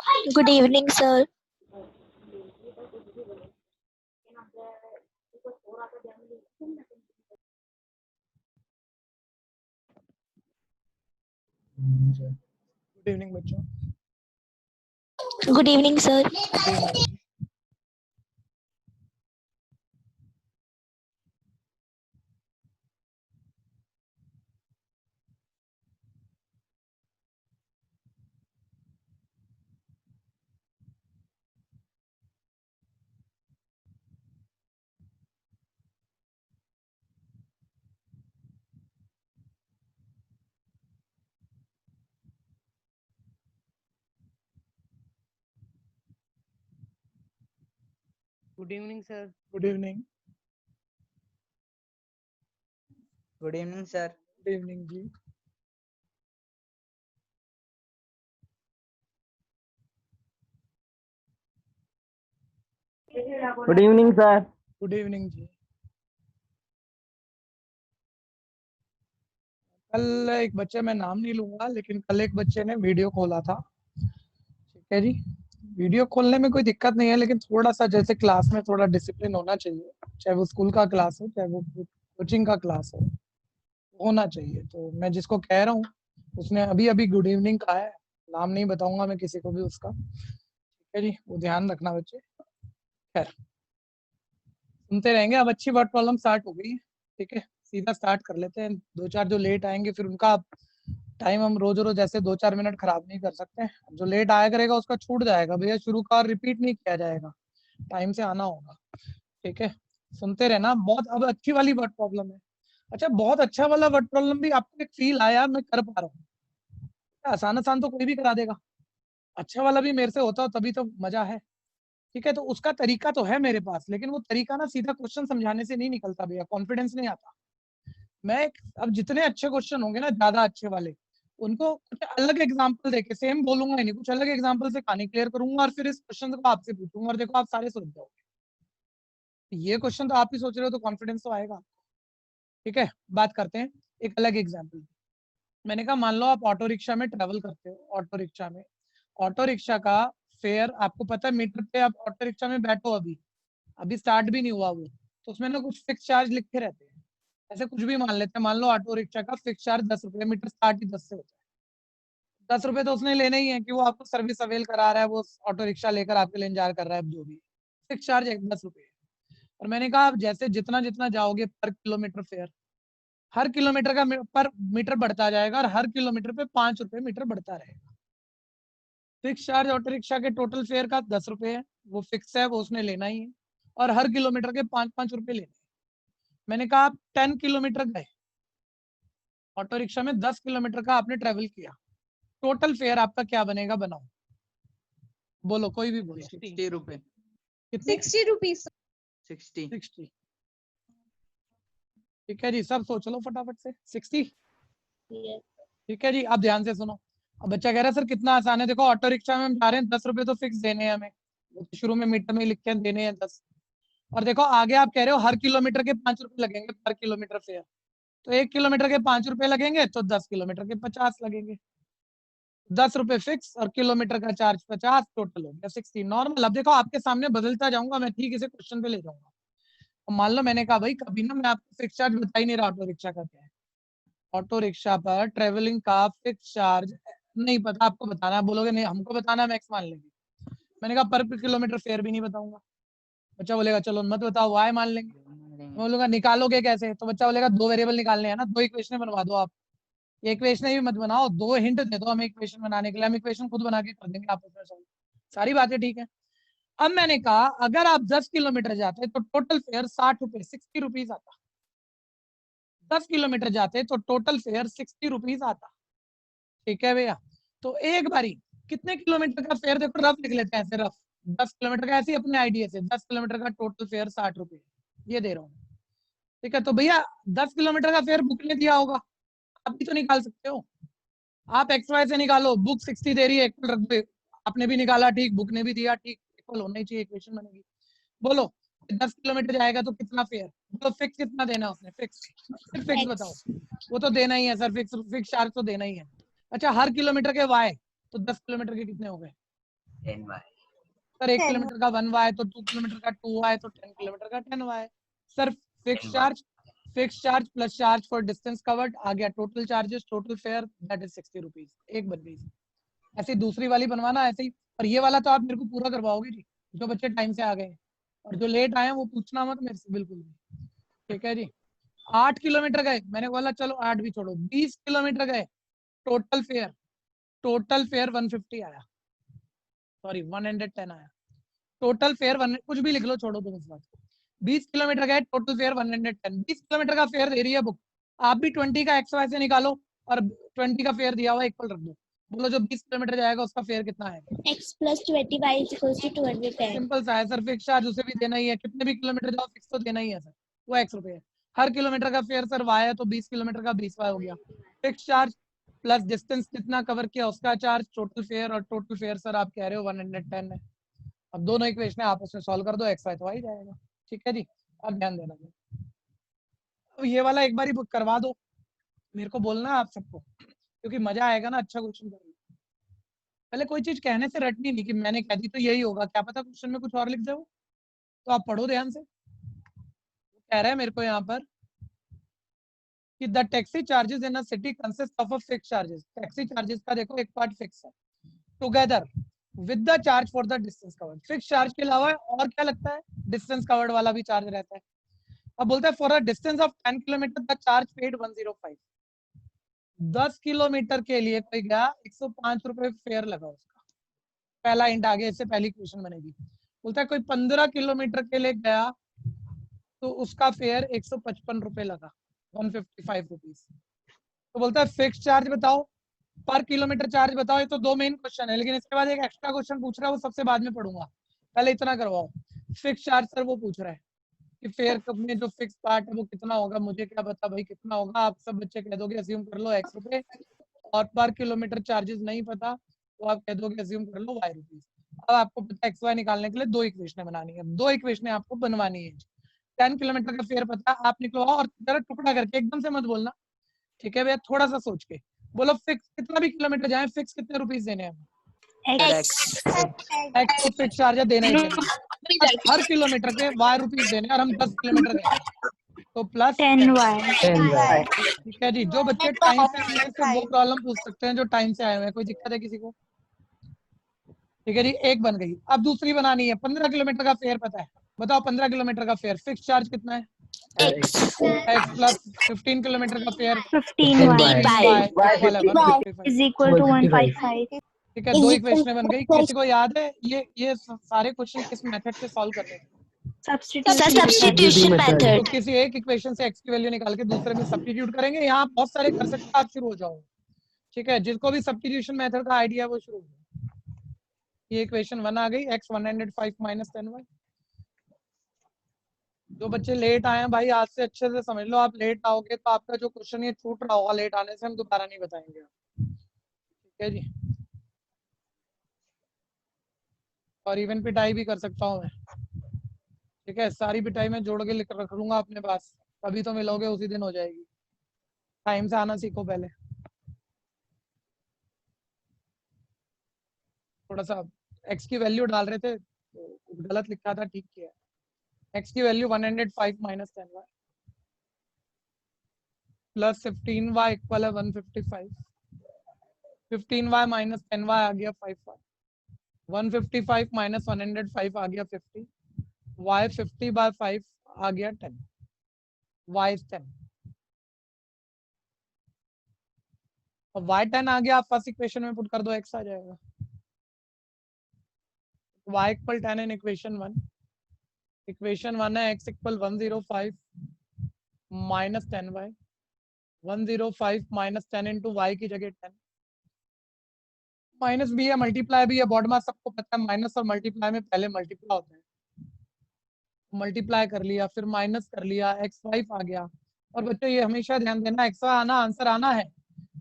Good evening, sir. Good evening बच्चों। Good evening, sir. Good evening. Good evening, sir. Good evening. Good evening, sir. Good evening ji. Good evening, sir. Good evening ji. कल एक बच्चे, मैं नाम नहीं लूंगा, लेकिन कल एक बच्चे ने वीडियो खोला था। ठीक है जी। वीडियो खोलने में कोई दिक्कत नहीं है, लेकिन थोड़ा सा जैसे क्लास में थोड़ा डिसिप्लिन होना चाहिए, चाहे वो स्कूल का क्लास हो चाहे वो कोचिंग का क्लास हो, होना चाहिए। तो मैं जिसको कह रहा हूँ उसने अभी अभी गुड इवनिंग कहा है, नाम नहीं बताऊंगा मैं किसी को भी उसका। ठीक है जी, वो ध्यान रखना बच्चे। खैर, सुनते रहेंगे। अब अच्छी वर्ड प्रॉब्लम स्टार्ट हो गई है। ठीक है, सीधा स्टार्ट कर लेते हैं। दो चार जो लेट आएंगे फिर उनका टाइम हम रोज रोज ऐसे 2-4 मिनट खराब नहीं कर सकते। जो लेट आया करेगा उसका छूट जाएगा भैया, शुरू का रिपीट नहीं किया जाएगा, टाइम से आना होगा। ठीक है, सुनते रहना। बहुत अब अच्छी वाली वर्ड प्रॉब्लम है। अच्छा, बहुत अच्छा वाला वर्ड प्रॉब्लम भी आपको एक फील आया मैं कर पा रहा हूँ। आसान आसान तो कोई भी करा देगा, अच्छा वाला भी मेरे से होता हो तभी तो मजा है। ठीक है, तो उसका तरीका तो है मेरे पास, लेकिन वो तरीका ना सीधा क्वेश्चन समझाने से नहीं निकलता भैया, कॉन्फिडेंस नहीं आता। मैं अब जितने अच्छे क्वेश्चन होंगे ना, ज्यादा अच्छे वाले, उनको कुछ अलग एग्जांपल देके, सेम बोलूंगा ही नहीं, कुछ अलग एग्जांपल से कहानी क्लियर करूंगा और फिर इस क्वेश्चन को आपसे पूछूंगा और देखो आप सारे सोच जाओगे। ये क्वेश्चन तो आप ही सोच रहे हो तो कॉन्फिडेंस तो आएगा। ठीक है, बात करते हैं एक अलग एग्जाम्पल। मैंने कहा मान लो आप ऑटो रिक्शा में ट्रेवल करते हो। ऑटो रिक्शा में, ऑटो रिक्शा का फेयर आपको पता है मीटर पे। आप ऑटो रिक्शा में बैठो, अभी अभी स्टार्ट भी नहीं हुआ वो, तो उसमें ना कुछ फिक्स चार्ज लिखे रहते हैं। ऐसे कुछ भी मान लेते हैं, मान लो ऑटो रिक्शा का फिक्स चार्ज 10 रुपये, मीटर स्टार्ट ही 10 से होता है। 10 रुपये तो उसने लेने ही है कि वो आपको सर्विस अवेल करा रहा है, वो ऑटो रिक्शा लेकर आपके लिए इंतजार कर रहा है, जो भी फिक्स चार्ज 10 रुपये। और मैंने कहा आप जैसे जितना जितना जाओगे पर किलोमीटर फेयर, हर किलोमीटर का पर मीटर बढ़ता जाएगा और हर किलोमीटर पे 5 रुपये मीटर बढ़ता रहेगा। फिक्स चार्ज ऑटो रिक्शा के टोटल फेयर का 10 रुपये है, वो फिक्स है, वो उसने लेना ही है, और हर किलोमीटर के 5-5 रुपये लेने। मैंने कहा आप 10 किलोमीटर गए ऑटो रिक्शा में, 10 किलोमीटर का आपने ट्रेवल किया, टोटल फेयर आपका क्या बनेगा, बनाओ। बोलो, कोई भी बोलो। 60 रुपए। कितने? 60 रुपीज। 60। 60। ठीक है जी, सब सोच लो फटाफट से। 60। ठीक है जी, अब ध्यान से सुनो। अब बच्चा कह रहा है सर कितना आसान है। देखो ऑटो रिक्शा में हम जा रहे हैं, 10 रुपये तो फिक्स देने हैं हमें, शुरू में मीटर में लिख के देने हैं 10। और देखो आगे आप कह रहे हो हर किलोमीटर के 5 रुपये लगेंगे पर किलोमीटर फेयर, तो 1 किलोमीटर के 5 रुपये लगेंगे तो 10 किलोमीटर के 50 लगेंगे। 10 रुपये फिक्स और किलोमीटर का चार्ज 50, टोटल हो गया 60 नॉर्मल। अब देखो आपके सामने बदलता जाऊंगा मैं, ठीक इसे क्वेश्चन पे ले जाऊंगा। तो मान लो मैंने कहा भाई कभी ना मैं आपको फिक्स चार्ज बता ही नहीं रहा ऑटो रिक्शा का क्या है। ऑटो रिक्शा पर ट्रेवलिंग का फिक्स चार्ज नहीं पता, आपको बताना है। बोलोगे नहीं हमको बताना, मैक्स मान लेंगे। मैंने कहा पर किलोमीटर फेयर भी नहीं बताऊंगा। बच्चा बोलेगा चलो मत बताओ, वाई मान लेंगे। मैं बोलूंगा निकालोगे कैसे, तो बच्चा बोलेगा दो वेरिएबल निकालने हैं ना, दो इक्वेशन बनवा दो आप। ये इक्वेशन भी मत बनाओ, दो हिंट दे दो हमें इक्वेशन बनाने के लिए, हम इक्वेशन खुद बना के कर देंगे आपस में सॉल्व। सारी बातें ठीक है। अब मैंने कहा अगर आप 10 किलोमीटर जाते तो टोटल फेयर 60 रुपए, 60 रुपीज आता। 10 किलोमीटर जाते तो टोटल फेयर 60 रुपीज आता। ठीक है भैया, तो एक बारी कितने किलोमीटर का फेयर देखो, रफ लिख लेते हैं ऐसे रफ। 10 किलोमीटर का, ऐसे अपने आइडिया से 10 किलोमीटर का टोटल फेयर 60 रुपए ये दे रहा हूँ। ठीक है, तो भैया 10 किलोमीटर का फेयर बुक ने दिया होगा, आप भी तो निकाल सकते हो। आप एक्स वाई से निकालो, बुक 60 दे रही है, इक्वल रख दो। आपने भी निकाला ठीक, बुक ने भी दिया ठीक, इक्वल होना ही चाहिए, इक्वेशन बनेगी। बोलो 10 किलोमीटर जाएगा तो कितना फेयर, बोलो फिक्स कितना देना उसने, फिक्स फिक्स बताओ। वो तो देना ही है सर, फिक्स फिक्स चार्ज तो देना ही है। अच्छा हर किलोमीटर के वाई, तो 10 किलोमीटर के कितने हो गए, 10y सर 1 10 किलोमीटर का 1y, तो 2 किलोमीटर का 2y, तो 10 किलोमीटर का 10y। Sir fix 10y charge plus charge for distance covered आ गया, total charges, total fare that is 60 rupees. एक बन गई। ऐसे दूसरी वाली बनवाना ऐसे ही। और ये वाला तो आप मेरे को पूरा करवाओगे जी, जो बच्चे टाइम से आ गए हैं, और जो लेट आए हैं वो पूछना मत मेरे से बिल्कुल भी। ठीक है जी। 8 किलोमीटर गए, मैंने बोला चलो 8 भी छोड़ो, 20 किलोमीटर गए, टोटल फेयर 150 आया, सॉरी 110 आया। टोटल फेयर कुछ भी लिख लो, छोड़ो तुम इस बात को। 20 किलोमीटर गए, टोटल फेयर 110। 20 किलोमीटर का फेयर दे रही है बुक, आप भी 20 का एक्स वाई से निकालो और 20 का फेयर दिया हुआ इक्वल रख दो। बोलो जो 20 किलोमीटर जाएगा उसका फेयर कितना आएगा? x plus 20y is equals to 210. Simple सा है सर, फिक्स चार्ज उसे भी देना ही है, कितने भी किलोमीटर जाओ फिक्स तो देना ही है सर, वो एक्स रुपए है। हर किलोमीटर का फेयर सर वाई है, तो 20 किलोमीटर का 20 वाई हो गया। फिक्स चार्ज प्लस डिस्टेंस जितना कवर किया उसका चार्ज, टोटल फेयर, और टोटल फेयर सर आप कह रहे हो 110 है। अब दोनों इक्वेशन आपस में सॉल्व कर दो, एक्स वाई तो आ ही जाएगा। ठीक है जी, अब ध्यान देना। तो ये वाला एक बार ही बुक करवा दो, मेरे को बोलना है आप सबको, क्योंकि मजा आएगा ना अच्छा क्वेश्चन करने। पहले कोई चीज कहने से रटनी नहीं कि मैंने कह दी तो यही होगा, क्या पता क्वेश्चन में कुछ और लिख दे। तो आप पढ़ो ध्यान से। कह रहा है मेरे को यहाँ पर कि the taxi charges in a city consist of a fix charges. Taxi charges का देखो एक पार्ट फिक्स है, together with the charge for the distance covered. Fix charge के अलावा और क्या लगता है? डिस्टेंस कवर्ड वाला भी चार्ज रहता है। अब बोलता है for a distance of 10 kilometre the charge paid 105। 10 kilometre के लिए कोई गया, 105 रुपए फेयर लगा उसका। पहला इंट आ गया, इससे पहली क्वेश्चन बनेगी। बोलता है कोई 15 किलोमीटर के लिए गया तो उसका फेयर 155 रुपए लगा, 155 रुपीज। तो बोलता है फिक्स चार्ज बताओ, पर किलोमीटर चार्ज बताओ। ये तो दो मेन क्वेश्चन है, लेकिन इसके बाद एक एक्स्ट्रा क्वेश्चन पूछ रहा है, वो सबसे बाद में पढ़ूंगा, पहले इतना करवाओ। फिक्स चार्ज सर वो पूछ रहा है कि फेयर में जो फिक्स पार्ट है वो कितना होगा, मुझे क्या पता भाई कितना होगा, आप सब बच्चे कह दोगे अज्यूम कर लो एक्स रुपए, और पर किलोमीटर चार्जेस नहीं पता तो आप कह दोगे अज्यूम कर लो वाई रुपीज। अब आपको पता एक्स वाई निकालने के लिए दो इक्वेशन बनानी है, दो इक्वेशन आपको बनवानी है। 10 किलोमीटर का फेयर पता है, आप निकलवाओ और जरा टुकड़ा करके, एकदम से मत बोलना, ठीक है भैया, थोड़ा सा सोच के बोलो। फिक्स कितना भी किलोमीटर जाए, फिक्स कितने रुपीस देने हैं? x एक्स तो फिक्स चार्ज है, देना ही देना। हर किलोमीटर के वाई रुपीस देने, और हम 10 किलोमीटर गए तो प्लस 10y ठीक है जी। जो बच्चे टाइम से आए हैं सिर्फ वो प्रॉब्लम पूछ सकते हैं, जो टाइम से आए हुए हैं। कोई दिक्कत है किसी को? ठीक है जी, एक बन गई। अब दूसरी बनानी है। 15 किलोमीटर का फेयर पता है, बताओ 15 किलोमीटर का फेयर फिक्स चार्ज कितना है? x एक्स प्लस 15 किलोमीटर का फेयर 15y इक्वल है 155। is equal to 155. ठीक है, दो इक्वेशन बन गई। किसी को याद है ये सारे क्वेश्चन किस मेथड से सॉल्व करने थे? Substitution method. तो किसी एक इक्वेशन से एक्स की वैल्यू निकाल के दूसरे में सब्स्टिट्यूट करेंगे। यहाँ बहुत सारे कर सकते हैं, आप शुरू हो जाओ। ठीक है, जिसको भी सब्स्टिट्यूशन मेथड का आइडिया है वो शुरू हो जाओ। ये इक्वेशन 1 आ गई, x 105 माइनस 10y। जो बच्चे लेट आए हैं भाई, आज से अच्छे से समझ लो, आप लेट आओगे तो आपका जो क्वेश्चन ये छूट रहा होगा लेट आने से, हम दोबारा नहीं बताएंगे। ठीक है जी, और इवन पिटाई भी कर सकता हूँ मैं। ठीक है, सारी पिटाई में जोड़ के लिख रख लूंगा अपने पास, कभी तो मिलोगे उसी दिन हो जाएगी। टाइम से आना सीखो पहले। थोड़ा सा x की वैल्यू डाल रहे थे तो गलत लिखा था, ठीक किया। x की value 105 minus 10y plus 15y equal है 155। 15y माइनस 10y आ गया 5y। 155 माइनस 105 आ गया 50। y 50 बाय 5 आ गया 10। y is 10। अब y 10 आ गया, आप फर्स्ट इक्वेशन में पुट कर दो, x आ जाएगा। y equal 10 in equation 1। Equation 1 है x equal 105 minus 10y। 105 minus 10 into y की जगह 10। माइनस भी है, मल्टीप्लाई भी है, बॉड मास सबको पता है, माइनस और मल्टीप्लाई में पहले मल्टीप्लाई होता है। मल्टीप्लाई कर लिया, फिर माइनस कर लिया, x5 आ गया। और बच्चों ये हमेशा ध्यान देना, x आना आंसर आना है,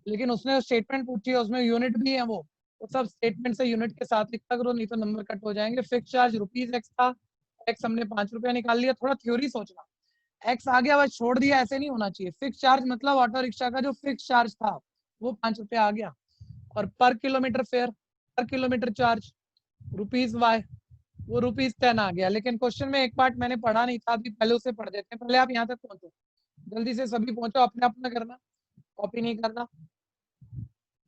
लेकिन उसने स्टेटमेंट पूछी है, उसमें यूनिट भी है, वो तो सब स्टेटमेंट से यूनिट के साथ लिखा करो, नहीं तो नंबर कट हो जाएंगे। फिक्स चार्ज रुपीज एक्स था, एक्स हमने 5 रुपया निकाल लिया। थोड़ा थ्योरी सोचना, एक्स आ गया बस छोड़ दिया, ऐसे नहीं होना चाहिए। फिक्स चार्ज मतलब ऑटो रिक्शा का जो फिक्स चार्ज था वो 5 रुपया आ गया, और पर किलोमीटर फेयर, पर किलोमीटर चार्ज ₹y, वो ₹10 आ गया। लेकिन क्वेश्चन में एक पार्ट मैंने पढ़ा नहीं था, अभी पहले उसे पढ़ देते हैं। पहले आप यहाँ तक पहुंचो, जल्दी से सभी पहुंचो, अपने अपना करना, कॉपी नहीं करना।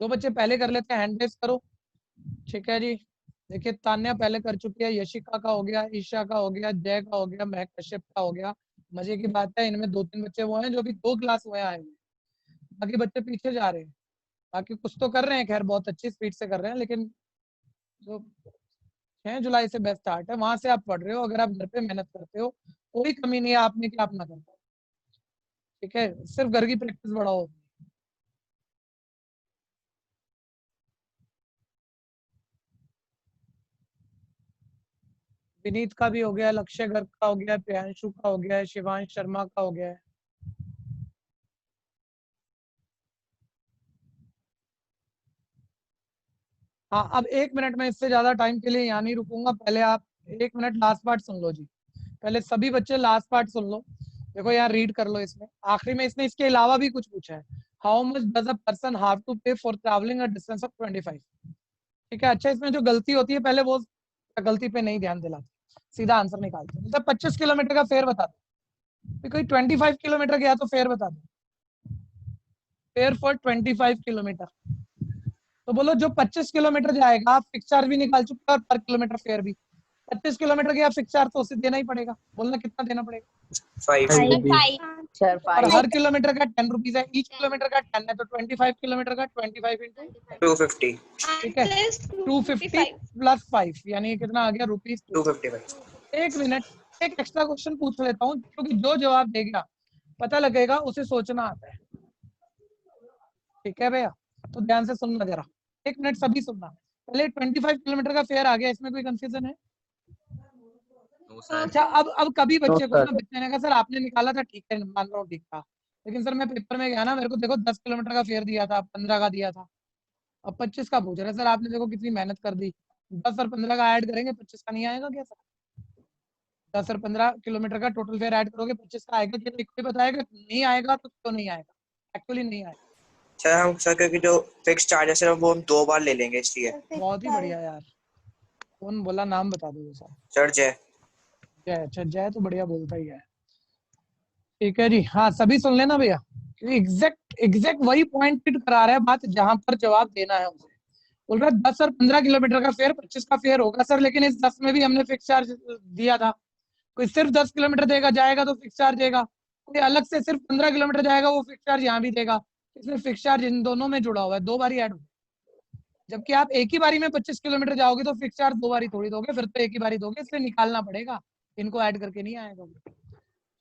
2 बच्चे पहले कर लेते हैं, हैंड रेस करो। ठीक है जी, देखिए तान्या पहले कर चुकी है, यशिका का हो गया, ईशा का हो गया, जय का हो गया, महक कश्यप का हो गया। मजे की बात है, इनमें 2-3 बच्चे वो हैं जो भी 2 क्लास हुए आए हैं, बाकी बच्चे पीछे जा रहे हैं। बाकी कुछ तो कर रहे हैं, खैर बहुत अच्छी स्पीड से कर रहे हैं, लेकिन जो 6 जुलाई से बेस्ट स्टार्ट है, वहां से आप पढ़ रहे हो। अगर आप घर पे मेहनत करते हो, कोई कमी नहीं है आप में कि आप ना कर पाओ। ठीक है, सिर्फ घर की प्रैक्टिस बढ़ाओ। विनीत का भी हो गया, लक्ष्य गर्ग का हो गया, प्रियांशु का हो गया है, शिवांश शर्मा का हो गया है। हाँ, अब 1 मिनट में, इससे ज्यादा टाइम के लिए यहाँ नहीं रुकूंगा। पहले आप 1 मिनट लास्ट पार्ट सुन लो जी। पहले सभी बच्चे लास्ट पार्ट सुन लो। देखो यार, रीड कर लो। इसमें आखिरी में इसने इसके अलावा भी कुछ पूछा है। How much does a person have to pay for travelling a distance of 25? ठीक है, अच्छा इसमें जो गलती होती है, पहले वो गलती पे नहीं ध्यान दिलाते, सीधा आंसर निकालते। मतलब 25 किलोमीटर का फेयर बता दो, कोई 25 किलोमीटर गया तो फेयर बता दो। फेयर फॉर 25 किलोमीटर, तो बोलो जो 25 किलोमीटर जाएगा, आप फिक्स चार्ज भी निकाल चुके हैं और पर किलोमीटर फेयर भी। 25 किलोमीटर गया फिक्स चार्ज तो उसे देना ही पड़ेगा। बोलना कितना देना पड़ेगा? 5 और हर किलोमीटर का 10 रुपीज है, ईच किलोमीटर का 10 है, तो 25 किलोमीटर का 25 इंटू 250 ठीक है 250 प्लस 5, यानी कितना आ गया? ₹255। 1 मिनट, एक एक्स्ट्रा क्वेश्चन पूछ लेता हूँ, क्योंकि जो जवाब देगा पता लगेगा उसे सोचना आता है। ठीक है भैया, तो ध्यान से सुनना जरा। 1 मिनट सभी सुनना। पहले 25 किलोमीटर का फेयर आ गया, इसमें कोई कंफ्यूजन है? अच्छा, अब कभी बच्चे को ना, बच्चे ने कहा सर आपने निकाला था, ठीक है मान रहा हूँ ठीक था, लेकिन सर मैं पेपर में गया ना, मेरे को देखो 10 किलोमीटर का फेयर दिया था, 15 का दिया था, अब 25 का पूछ रहे सर। आपने देखो कितनी मेहनत कर दी, 10 और 15 का ऐड करेंगे 25 का नहीं आएगा क्या सर? 10 और 15 किलोमीटर का टोटल फेयर ऐड करोगे 25 का आएगा? क्या कोई बताएगा? नहीं आएगा तो क्यों नहीं आएगा? एक्चुअली नहीं आएगा सर। हम सर क्योंकि जो फिक्स चार्जेस है वो हम 2 बार ले लेंगे इसलिए। बहुत ही बढ़िया यार। कौन बोला? नाम बता दो सर। सर जय। जय, अच्छा जय तो बढ़िया बोलता ही है। ठीक है जी, हाँ सभी सुन लेना भैया, क्योंकि एग्जैक्ट वही पॉइंट फिट करा रहा है बात, जहां पर जवाब देना है उसे। बोल रहा है 10 और 15 किलोमीटर का फेयर 25 का फेयर होगा सर, लेकिन इस 10 में भी हमने फिक्स चार्ज दिया था। कोई सिर्फ 10 किलोमीटर देगा जाएगा तो फिक्स चार्ज देगा, कोई अलग से सिर्फ 15 किलोमीटर जाएगा वो फिक्स चार्ज यहाँ भी देगा। इसमें फिक्स चार्ज इन दोनों में जुड़ा हुआ है, 2 बारी ऐड होगा। जबकि आप एक ही बारी में 25 किलोमीटर जाओगे तो फिक्स चार्ज 2 बारी थोड़ी दोगे, फिर तो एक ही बारी दोगे, इसलिए निकालना पड़ेगा, इनको ऐड करके नहीं आएगा।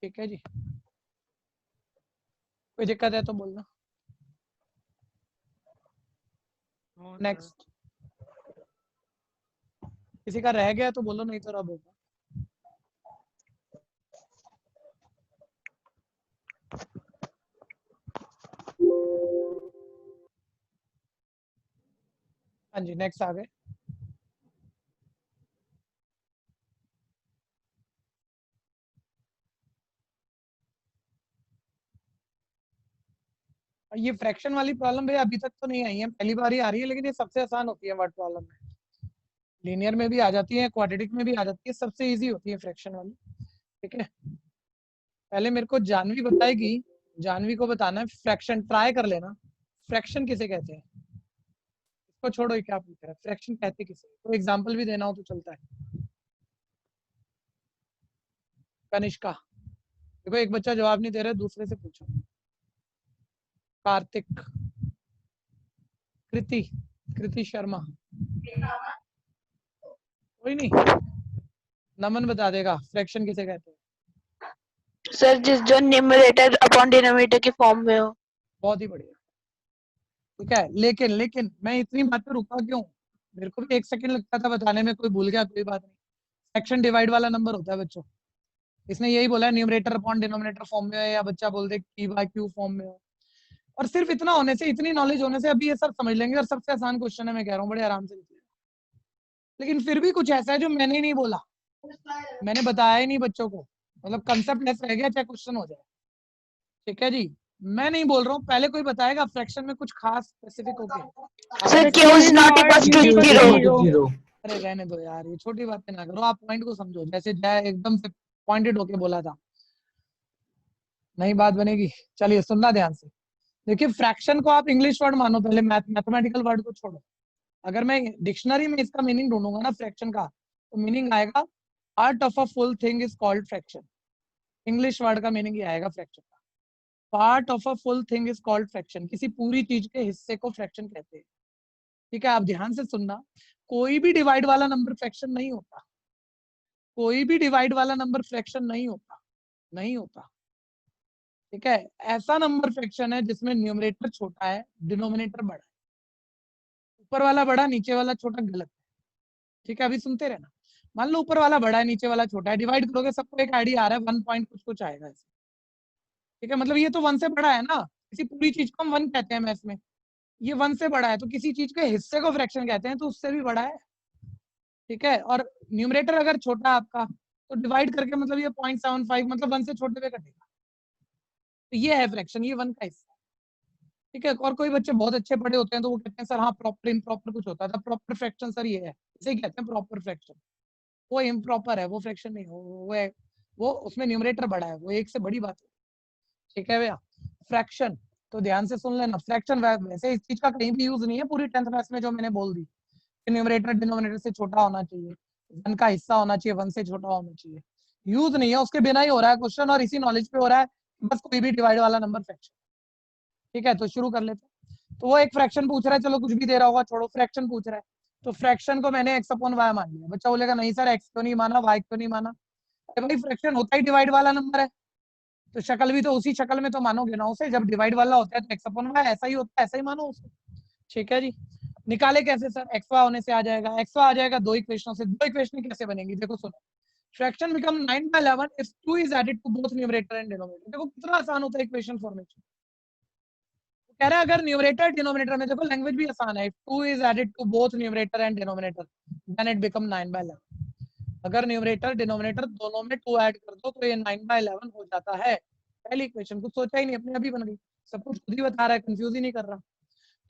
ठीक है जी, कोई दिक्कत है तो बोलना। नेक्स्ट, किसी का रह गया तो बोलो, नहीं तो अब होगा। हाँ जी, नेक्स्ट आ गए। ये फ्रैक्शन वाली प्रॉब्लम भैया अभी तक तो नहीं आई है, पहली बार ही आ रही है, लेकिन ये सबसे आसान होती है वर्ड प्रॉब्लम में। लीनियर में भी आ जाती है, क्वाड्रेटिक में भी आ जाती है, सबसे इजी होती है फ्रैक्शन वाली। ठीक है, पहले मेरे को जानवी बताएगी, जानवी को बताना है फ्रैक्शन। ट्राई कर लेना, फ्रैक्शन किसे कहते हैं? इसको छोड़ो, क्या पूछ रहा है, फ्रैक्शन कहते किसे? कोई एग्जांपल भी देना हो तो चलता है। कनिष्का, देखो एक बच्चा जवाब नहीं दे रहा, दूसरे से पूछो। कार्तिक, कृति शर्मा, कोई नहीं, नमन बता देगा फ्रैक्शन किसे कहते हैं। सर जिस जो न्यूमरेटर अपॉन डिनोमिनेटर की फॉर्म में हो। बहुत ही बढ़िया। ठीक है, लेकिन मैं इतनी बात पे रुका क्यों? मेरे को भी 1 सेकंड लगता था बताने में, कोई भूल गया कोई बात नहीं। फ्रैक्शन डिवाइड वाला नंबर होता है बच्चों, इसने यही बोला है न्यूमरेटर अपॉन डिनोमिनेटर फॉर्म में हो, या बच्चा बोल दे p बाय q फॉर्म में हो। और सिर्फ इतना होने से, इतनी नॉलेज होने से अभी ये सब समझ लेंगे, और सबसे आसान क्वेश्चन है, मैं कह रहा हूँ बड़े आराम से। लेकिन फिर भी कुछ ऐसा है जो मैंने ही नहीं बोला, मैंने बताया ही नहीं बच्चों को, मतलब कंसेप्ट लेस रह गया चाहे क्वेश्चन हो जाए। ठीक है जी, मैं नहीं बोल रहा हूँ, पहले कोई बताएगा फ्रैक्शन में कुछ खास स्पेसिफिक हो गया? Sir q is not equals to 0। अरे रहने दो यार, ये छोटी बातें ना करो, आप पॉइंट को समझो। जैसे जय एकदम से पॉइंटेड होके बोला था, नई बात बनेगी। चलिए सुनना ध्यान से। देखिए फ्रैक्शन को आप इंग्लिश वर्ड मानो, पहले मैथमेटिकल वर्ड को छोड़ो। अगर मैं डिक्शनरी में इसका मीनिंग ढूंढूंगा ना फ्रैक्शन का, तो मीनिंग आएगा part of a full thing is called fraction. English word का मीनिंग ये आएगा फ्रैक्शन का। Part of a full thing is called fraction. किसी पूरी चीज के हिस्से को फ्रैक्शन कहते हैं। ठीक है, आप ध्यान से सुनना। कोई भी डिवाइड वाला नंबर फ्रैक्शन नहीं होता। कोई भी डिवाइड वाला नंबर फ्रैक्शन नहीं होता, नहीं होता। ठीक है, ऐसा नंबर फ्रैक्शन है जिसमें न्यूमरेटर छोटा है, डिनोमिनेटर बड़ा है। ऊपर वाला बड़ा, नीचे वाला छोटा, गलत है। ठीक है, अभी सुनते रहना। मान लो ऊपर वाला बड़ा है, नीचे वाला छोटा है, डिवाइड करोगे सबको एक आइडिया आ रहा है, 1 पॉइंट कुछ कुछ आएगा ऐसे। ठीक है, मतलब ये तो 1 से बड़ा है ना। किसी पूरी चीज को हम 1 कहते हैं मैथ्स में, ये 1 से बड़ा है, तो किसी चीज के हिस्से को फ्रैक्शन कहते हैं, तो उससे भी बड़ा है। ठीक है, और न्यूमरेटर अगर छोटा है आपका, तो डिवाइड करके मतलब ये 0.75 मतलब 1 से छोटे पे कटेगा। तो ये है फ्रैक्शन, ये 1 का हिस्सा। ठीक है, और कोई बच्चे बहुत अच्छे पढ़े होते हैं तो वो कहते हैं सर हाँ प्रॉपर इम्प्रॉपर कुछ होता था, प्रॉपर फ्रैक्शन सर ये है, इसे ही कहते हैं प्रॉपर फ्रैक्शन। वो इम्प्रॉपर है, वो फ्रैक्शन नहीं, वो है, वो उसमें न्यूमरेटर बड़ा है, वो एक से बड़ी बात है। ठीक है भैया, फ्रैक्शन तो ध्यान से सुन लेना। फ्रैक्शन वैसे इस चीज का कहीं भी यूज नहीं है पूरी 10th क्लास में, जो मैंने बोल दी न्यूमरेटर डिनोमिनेटर से छोटा होना चाहिए, 1 का हिस्सा होना चाहिए, 1 से छोटा होना चाहिए, यूज नहीं है, उसके बिना ही हो रहा है क्वेश्चन, और इसी नॉलेज पे हो रहा है, बस कोई भी डिवाइड वाला नंबर फ्रैक्शन। ठीक है, तो शुरू कर लेते हैं। तो वो एक फ्रैक्शन पूछ रहा है, चलो कुछ भी दे रहा होगा छोड़ो, फ्रैक्शन पूछ रहा है। तो फ्रैक्शन को मैंने एक्स अपॉन वाई मान लिया। बच्चा बोलेगा नहीं सर एक्स क्यों नहीं माना, वाई क्यों नहीं माना? अरे भाई फ्रैक्शन होता ही डिवाइड वाला नंबर है, तो शक्ल भी तो उसी शक्ल में तो मानोगे ना उसे। जब डिवाइड वाला होता है तो एक्स अपॉन वाई ऐसा ही होता है, ऐसा ही मानो उसे। ठीक है जी, निकाले कैसे सर? एक्स वाई होने से आ जाएगा, एक्स वाई आ जाएगा दो इक्वेशनों से। दो इक्वेशन कैसे बनेंगी देखो सुनो। Fraction become 9/11 if 2 is added to both numerator and denominator। देखो कितना आसान होता है इक्वेशन फॉर्मेशन। कह रहा है अगर न्यूमरेटर डिनोमिनेटर में, देखो लैंग्वेज भी आसान है, 2 is added to both numerator and denominator then it become 9/11। अगर न्यूमरेटर डिनोमिनेटर दोनों में 2 ऐड कर दो तो ये 9/11 हो जाता है। पहली इक्वेशन कुछ सोचा ही नहीं, अपने अभी बन गई, सब कुछ खुद ही बता रहा है, कंफ्यूज ही नहीं कर रहा।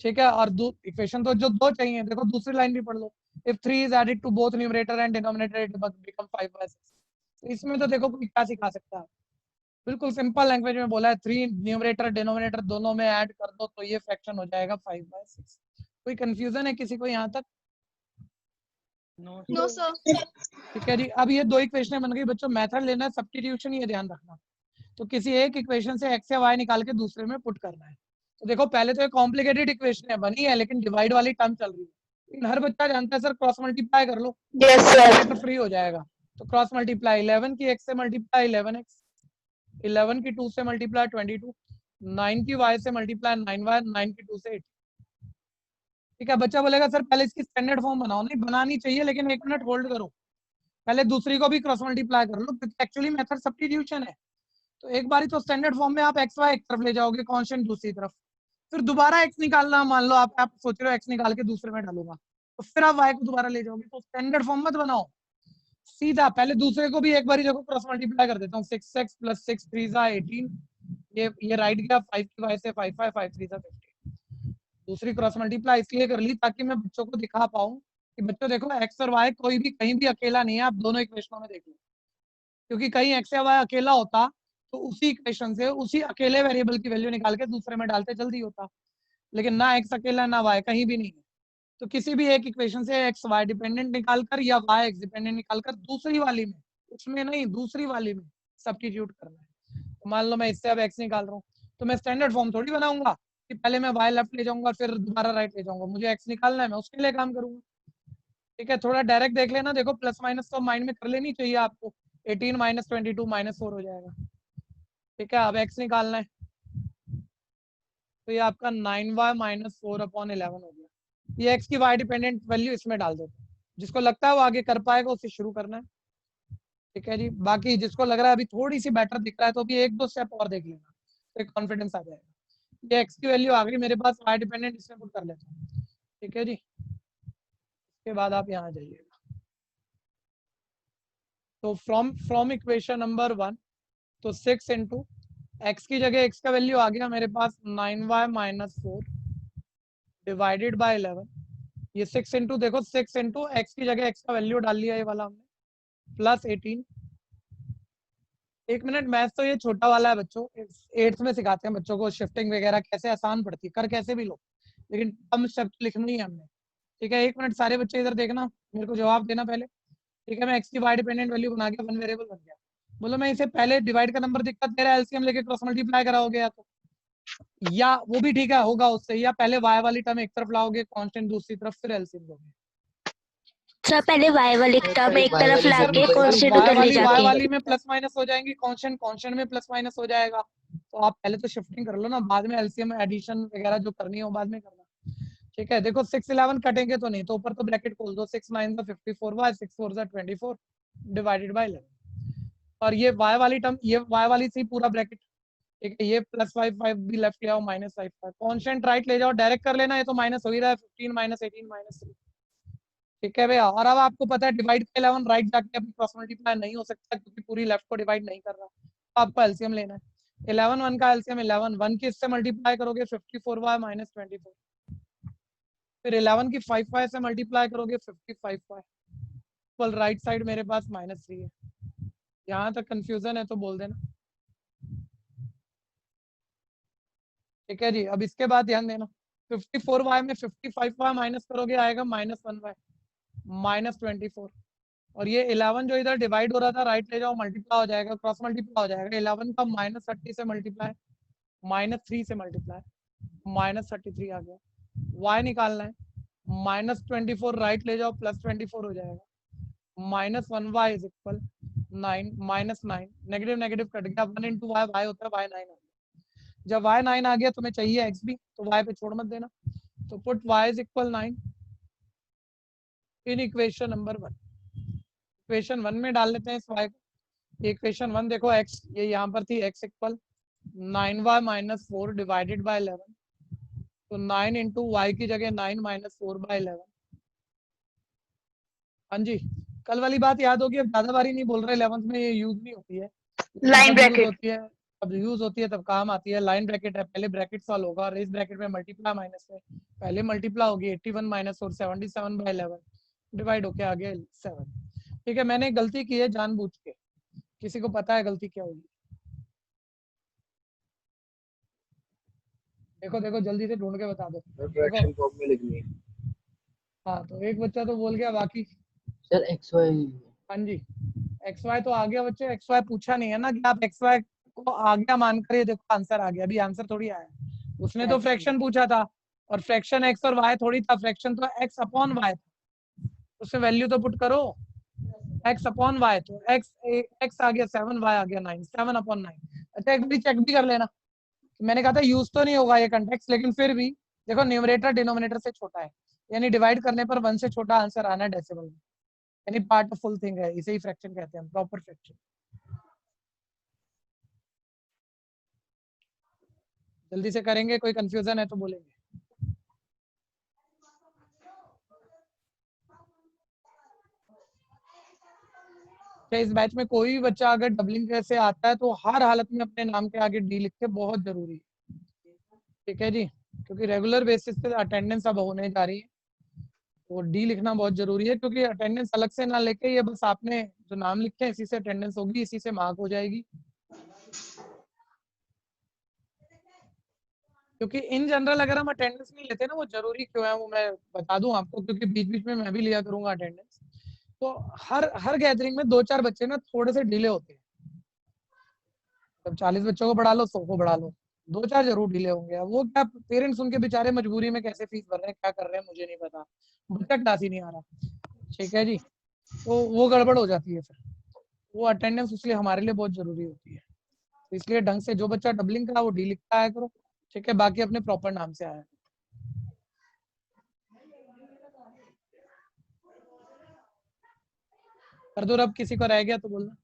ठीक है, और इक्वेशन तो जो दो चाहिए, देखो दूसरी लाइन भी पढ़ लो। If 3 is added to both numerator and denominator it become 5/6। इसमें तो देखो कोई क्या सिखा सकता है, बिल्कुल सिंपल लैंग्वेज में बोला है, 3 न्यूमरेटर डिनोमिनेटर दोनों में ऐड कर दो तो ये फ्रैक्शन हो जाएगा 5/6। कोई कंफ्यूजन है किसी को यहाँ तक? No sir. ठीक है जी, अब ये दो इक्वेशन बन गई बच्चों। मेथड लेना है सब्स्टिट्यूशन, ये ध्यान रखना। तो किसी एक इक्वेशन से एक्स या वाई निकाल के दूसरे में पुट करना है। तो देखो पहले तो ये कॉम्प्लिकेटेड इक्वेशन है बनी है, लेकिन डिवाइड वाली टर्म चल रही है, लेकिन हर बच्चा जानता है सर क्रॉस मल्टीप्लाई कर लो, यस सर। तो फ्री हो जाएगा। तो क्रॉस मल्टीप्लाई 11 की एक्स से मल्टीप्लाई 11x, 11 की 2 से मल्टीप्लाई 22, 9 की y से मल्टीप्लाई 9y, 9 की 2 से 8। ठीक है, बच्चा बोलेगा सर पहले इसकी स्टैंडर्ड फॉर्म बनाओ। नहीं बनानी चाहिए, लेकिन 1 मिनट होल्ड करो, पहले दूसरी को भी क्रॉस मल्टीप्लाई कर लो, क्योंकि एक्चुअली मेथड सब्स्टिट्यूशन है। तो एक बारी तो स्टैंडर्ड फॉर्म में आप एक्स वाई एक तरफ ले जाओगे, कांस्टेंट दूसरी तरफ, फिर दोबारा एक्स निकालना। मान लो आप सोच रहे हो एक्स निकाल के दूसरे में डालूंगा, तो फिर आप वाई को दोबारा ले जाओगे। तो स्टैंडर्ड फॉर्म मत बनाओ, सीधा पहले दूसरे को भी एक बार देखो क्रॉस मल्टीप्लाई कर देता हूँ। 6x + 6 3 18, ये राइट गया, 5 की y से 5 5 5 3 15। दूसरी क्रॉस मल्टीप्लाई इसलिए कर ली ताकि मैं बच्चों को दिखा पाऊँ कि बच्चों देखो x और y कोई भी कहीं भी अकेला नहीं है, आप दोनों इक्वेशनों में देख लो। क्योंकि कहीं x या y अकेला होता तो उसी इक्वेशन से उसी अकेले वेरिएबल की वैल्यू निकाल के दूसरे में डालते जल्दी होता, लेकिन ना x अकेला ना y कहीं भी नहीं है। तो किसी भी एक इक्वेशन से x y डिपेंडेंट निकालकर या y x डिपेंडेंट निकालकर दूसरी वाली में, उसमें नहीं दूसरी वाली में सब्स्टिट्यूट करना है। तो मान लो मैं इससे अब x निकाल रहा हूँ, तो मैं स्टैंडर्ड फॉर्म थोड़ी बनाऊंगा कि पहले मैं y लेफ्ट ले जाऊंगा फिर दोबारा राइट ले जाऊंगा। मुझे x निकालना है, मैं उसके लिए काम करूंगा। ठीक है, थोड़ा डायरेक्ट देख लेना, देखो प्लस माइनस तो माइंड में कर लेनी चाहिए आपको। 18 - 22 - 4 हो जाएगा। ठीक है, अब x निकालना है, तो ये आपका 9y - 4/11 हो गया। ये x की y डिपेंडेंट वैल्यू इसमें डाल दो, जिसको लगता है वो आगे कर पाएगा उसे शुरू करना है। ठीक है जी, बाकी जिसको लग रहा है अभी थोड़ी सी बेटर दिख रहा है तो अभी 1-2 स्टेप और देख लेना, तो कॉन्फिडेंस आ जाएगा। ये x की वैल्यू आ गई मेरे पास, y डिपेंडेंट इसमें पुट कर लेता हूँ। ठीक है जी, इसके बाद आप यहाँ जाइएगा। तो फ्रॉम इक्वेशन नंबर 1, तो 6 इंटू x की जगह x का वैल्यू आ गया मेरे पास 9y - 4 डिवाइडेड बाय 11 ये 6 इंटू देखो 6 इंटू एक्स की जगह एक्स का वैल्यू डाल लिया ये वाला हमने प्लस 18। एक मिनट, मैथ तो ये छोटा वाला है बच्चों, 8th में सिखाते हैं बच्चों को शिफ्टिंग वगैरह कैसे, आसान पड़ती है, कर कैसे भी लो, लेकिन कम स्टेप लिखनी है हमने। ठीक है, एक मिनट सारे बच्चे इधर देखना, मेरे को जवाब देना पहले। ठीक है, मैं एक्स की वाई डिपेंडेंट वैल्यू बना के वन वेरिएबल बन गया। बोलो मैं इसे पहले डिवाइड का नंबर दिक्कत दे रहा है, एलसीएम लेके क्रॉस मल्टीप्लाई कराओगे या वो भी ठीक है होगा उससे, या पहले वाई वाली टर्म एक तरफ लाओगे कांस्टेंट दूसरी तरफ फिर एलसीएम दोगे। सर पहले y वाली टर्म एक तरफ लाके कांस्टेंट उधर ले वाई जाके। वाली में प्लस माइनस हो जाएंगी, कांस्टेंट कांस्टेंट में प्लस माइनस हो जाएगा। तो आप पहले तो शिफ्टिंग कर लो ना, बाद में एलसीएम एडिशन वगैरह जो करनी है वो बाद में करना। ठीक है, देखो 6 11 कटेंगे तो नहीं, तो ऊपर तो ब्रैकेट खोल दो, 6 9 54 y 6 4 24 डिवाइडेड बाय 11। और ये y वाली टर्म, ये y वाली से पूरा ब्रैकेट। ठीक है, ये प्लस 5 5 भी लेफ्ट ले आओ, माइनस 5 5 कांस्टेंट राइट ले जाओ, डायरेक्ट कर लेना, ये तो माइनस हो ही रहा है, 15 माइनस 18 माइनस 3। ठीक है भैया, और अब आपको पता है डिवाइड का 11 राइट जाके अपनी क्रॉस मल्टीप्लाई नहीं हो सकता क्योंकि पूरी लेफ्ट को डिवाइड नहीं कर रहा, तो आपको एलसीएम लेना है। 11 1 का एलसीएम 11 1 की इससे मल्टीप्लाई करोगे 54y माइनस 24, फिर 11 की 5y से मल्टीप्लाई करोगे 55y, इक्वल राइट साइड मेरे पास -3 है। यहाँ तक कंफ्यूजन है तो बोल देना। ठीक है जी, अब इसके बाद ध्यान देना, 54y में 55y माइनस करोगे आएगा -1y माइनस 24, और ये 11 जो इधर डिवाइड हो रहा था राइट ले जाओ, मल्टीप्लाई हो जाएगा, क्रॉस मल्टीप्लाई हो जाएगा, 11 का -30 से मल्टीप्लाई, -3 से मल्टीप्लाई, -33 आ गया। y निकालना है, -24 राइट ले जाओ, +24 हो जाएगा, -1y is equal 9 -9, negative negative cut गया, 1 इंटू वाई वाई होता है y 9 आ गया। जब y 9 आ गया तुम्हें चाहिए x भी, तो y पे छोड़ मत देना, तो put y is equal 9 in equation number 1। Equation 1 में डाल लेते हैं इस y को। इक्वेशन 1 देखो x, ये यहाँ पर थी, x equal 9y minus 4 divided by 11, तो 9 इंटू वाई की जगह 9 माइनस 4 बाय 11। हाँ जी, कल वाली बात याद होगी, अब ज्यादा बारी नहीं बोल रहे, 11th में ये यूज नहीं होती है, लाइन ब्रैकेट। होती है, अब यूज होती है तब काम आती है। लाइन ब्रैकेट है, पहले ब्रैकेट सॉल्व होगा और इस ब्रैकेट में मल्टीप्लाई माइनस है, पहले मल्टीप्लाई होगी 81 माइनस 4 77 बाय 11 डिवाइड होके आ गया 7। ठीक है, मैंने गलती की है जानबूझ के, किसी को पता है गलती क्या होगी? देखो देखो जल्दी से ढूंढ के बता दो। फ्रैक्शन फॉर्म में लिखनी है। हाँ, तो एक बच्चा तो बोल गया, बाकी सर एक्स वाई। हाँ जी, एक्स वाई तो आ गया बच्चे, एक्स वाई पूछा नहीं है ना कि आप एक्स वाई को आ गया मानकर ये देखो आंसर आ गया, अभी आंसर थोड़ी आया, उसने तो फ्रैक्शन पूछा था, और फ्रैक्शन एक्स और वाई थोड़ी था, फ्रैक्शन तो एक्स अपॉन वाई था, उसमें वैल्यू तो पुट करो, एक्स अपॉन वाई, तो एक्स आ गया 7, वाई आ गया 9, 7 अपॉन 9। अच्छा एक बार चेक भी कर लेना, मैंने कहा था यूज तो नहीं होगा ये कंटेक्स्ट, लेकिन फिर भी देखो न्यूमरेटर डिनोमिनेटर से छोटा है, यानी डिवाइड करने पर 1 से छोटा आंसर आना है डेसिमल में, यानी पार्ट ऑफ फुल थिंग है, इसे ही फ्रैक्शन कहते हैं, प्रॉपर फ्रैक्शन। जल्दी से करेंगे, कोई कंफ्यूजन है तो बोलेंगे। इस बैच में कोई भी बच्चा अगर डबलिंग से आता है तो हर हालत में अपने नाम के आगे डी लिख के, बहुत जरूरी है। ठीक है जी, क्योंकि रेगुलर बेसिस पे अटेंडेंस अब होने जा रही है, तो डी लिखना बहुत जरूरी है, क्योंकि अटेंडेंस अलग से ना लेके ये बस आपने जो नाम लिखे इसी से अटेंडेंस होगी, इसी से मार्क हो जाएगी। क्योंकि इन जनरल अगर हम अटेंडेंस नहीं लेते ना, वो जरूरी क्यों है वो मैं बता दूं आपको, क्योंकि बीच बीच में मैं भी लिया करूंगा अटेंडेंस, तो हर गैदरिंग में 2-4 बच्चे ना थोड़े से डिले होते हैं, जब 40 बच्चों को पढ़ा लो 100 को पढ़ा लो, 2-4 जरूर डिले होंगे। अब वो क्या पेरेंट्स उनके बेचारे मजबूरी में कैसे फीस भर रहे हैं, क्या कर रहे हैं मुझे नहीं पता, बच्चा क्लास ही नहीं आ रहा। ठीक है जी, तो वो गड़बड़ हो जाती है, फिर वो अटेंडेंस इसलिए हमारे लिए बहुत जरूरी होती है, इसलिए ढंग से जो बच्चा डबलिंग करा वो डी लिखता आया करो। ठीक है, बाकी अपने प्रॉपर नाम से आया। कर दो, अब किसी को रह गया तो बोलना।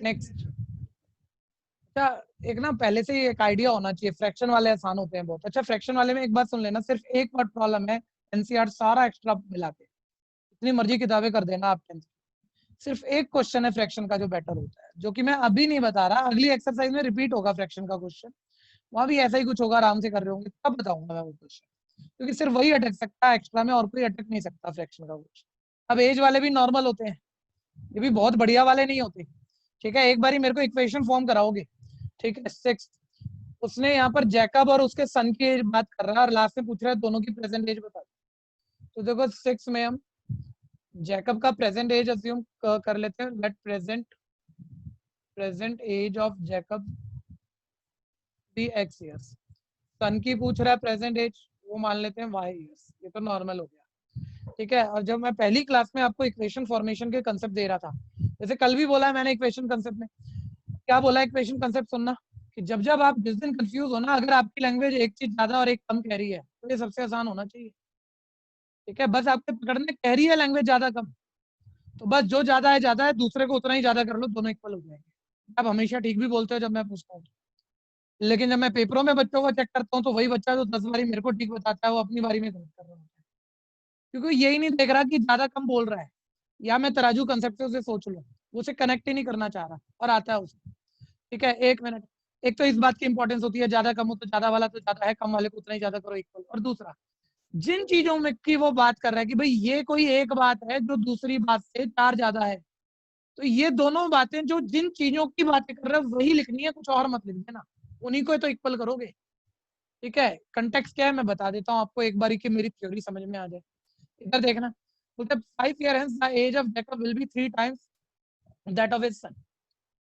नेक्स्ट अच्छा, एक ना पहले से ही एक आइडिया होना चाहिए, फ्रैक्शन वाले आसान होते हैं बहुत। अच्छा, फ्रैक्शन वाले में एक बात सुन लेना, सिर्फ एक वर्ड प्रॉब्लम है, एनसीईआरटी सारा एक्स्ट्रा मिला के, इतनी मर्जी किताबें कर देना आप 10th, सिर्फ एक क्वेश्चन है फ्रैक्शन का जो बेटर होता है, जो कि मैं अभी नहीं बता रहा, अगली एक्सरसाइज में रिपीट होगा फ्रैक्शन का क्वेश्चन, वहां भी ऐसा ही कुछ होगा, आराम से कर रहे होंगे, तब बताऊंगा मैं वो क्वेश्चन, क्योंकि सिर्फ वही अटक सकता है एक्स्ट्रा में, और कोई अटक नहीं सकता फ्रैक्शन का क्वेश्चन। अब एज वाले भी नॉर्मल होते हैं, ये भी बहुत बढ़िया वाले नहीं होते, ठीक है। एक बार मेरे को इक्वेशन फॉर्म कराओगे, ठीक है, 6, उसने यहाँ पर जैकब और उसके सन की एज बात कर रहा है, और लास्ट में पूछ रहा है दोनों की प्रेजेंट एज बता। तो देखो 6 में हम जैकब का प्रेजेंट एज अज्यूम कर लेते हैं, let present age of Jacob be x years. Son की पूछ रहा है प्रेजेंट एज, वो मान लेते हैं y इयर्स, ये तो नॉर्मल हो गया, ठीक है। और जब मैं पहली क्लास में आपको इक्वेशन फॉर्मेशन के कंसेप्ट दे रहा था, जैसे कल भी बोला है मैंने इक्वेशन कंसेप्ट में, क्या बोला इक्वेशन कंसेप्ट सुनना, कि जब जब आप जिस दिन कंफ्यूज हो ना, अगर आपकी लैंग्वेज एक चीज ज्यादा और एक कम कह रही है, तो ये सबसे आसान होना चाहिए, ठीक है। बस आपके पकड़ने कह रही है लैंग्वेज ज्यादा कम, तो बस जो ज्यादा है, दूसरे को उतना ही ज्यादा कर लो, दोनों इक्वल हो जाएंगे। आप हमेशा ठीक भी बोलते हो जब मैं पूछता हूँ, लेकिन जब मैं पेपरों में बच्चों को चेक करता हूँ, तो वही बच्चा जो 10 बारी मेरे को ठीक बताता है, वो अपनी बारी में गलत कर रहा होता है, क्योंकि यही नहीं देख रहा कि ज्यादा कम बोल रहा है, या मैं तराजू कंसेप्ट से उसे सोच लूँ, वो उसे कनेक्ट ही नहीं करना चाह रहा, और आता है उसे, ठीक है। 1 मिनट, एक तो इस बात की इंपॉर्टेंस होती है, ज्यादा कम हो तो ज्यादा वाला तो ज्यादा है, कम वाले को उतना ही ज्यादा करो, इक्वल। और दूसरा, जिन चीजों में की वो बात कर रहा है कि भाई ये कोई एक बात है जो दूसरी बात से 4 ज्यादा है, तो ये दोनों बातें जो जिन चीजों की बातें कर रहे हैं वही लिखनी है, कुछ और मत लिख देना, उन्हीं को तो इक्वल करोगे, ठीक है। कंटेक्स्ट क्या है मैं बता देता हूँ आपको एक बारी की, मेरी थ्योरी समझ में आ जाए। इधर देखना, बोलते 5 year hence the age of Jacob will be 3 times that of his son,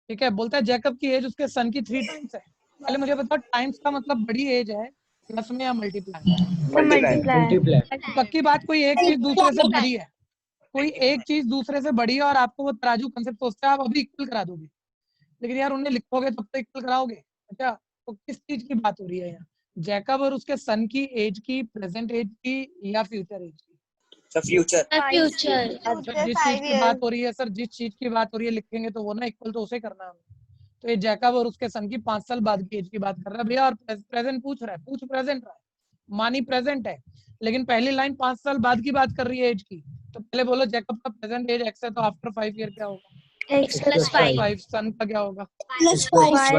ठीक है। बोलता है जैकब की एज उसके सन की 3 टाइम्स है। पहले मुझे बताओ, टाइम्स का मतलब बड़ी एज है, प्लस में या मल्टीप्लाई? मल्टीप्लाई। पक्की बात, कोई एक चीज दूसरे से बड़ी है, कोई एक चीज दूसरे से बड़ी है, और आपको वो तराजू कंसेप्ट सोचते हैं आप अभी इक्वल करा दोगे, लेकिन यार उन्हें लिखोगे तब तो इक्वल कराओगे। अच्छा, तो किस चीज की बात हो रही है यहाँ, जैकब और उसके सन की एज की, प्रेजेंट एज की, या फ्यूचर एज की? The future. फ्यूचर। अच्छा, जिस चीज की बात हो रही है सर, जिस चीज की बात हो रही है लिखेंगे तो वो ना इक्वल तो उसे करना है हमें। तो ये जैकब और उसके सन की 5 साल बाद की एज की बात कर रहा है भैया, और प्रेजेंट पूछ रहा है, पूछ प्रेजेंट रहा है, मानी प्रेजेंट है, लेकिन पहली लाइन 5 साल बाद की बात कर रही है एज की, तो पहले बोलो जैकब का प्रेजेंट एज x है, तो आफ्टर 5 ईयर क्या होगा? X plus 5. 5। सन का क्या होगा? Y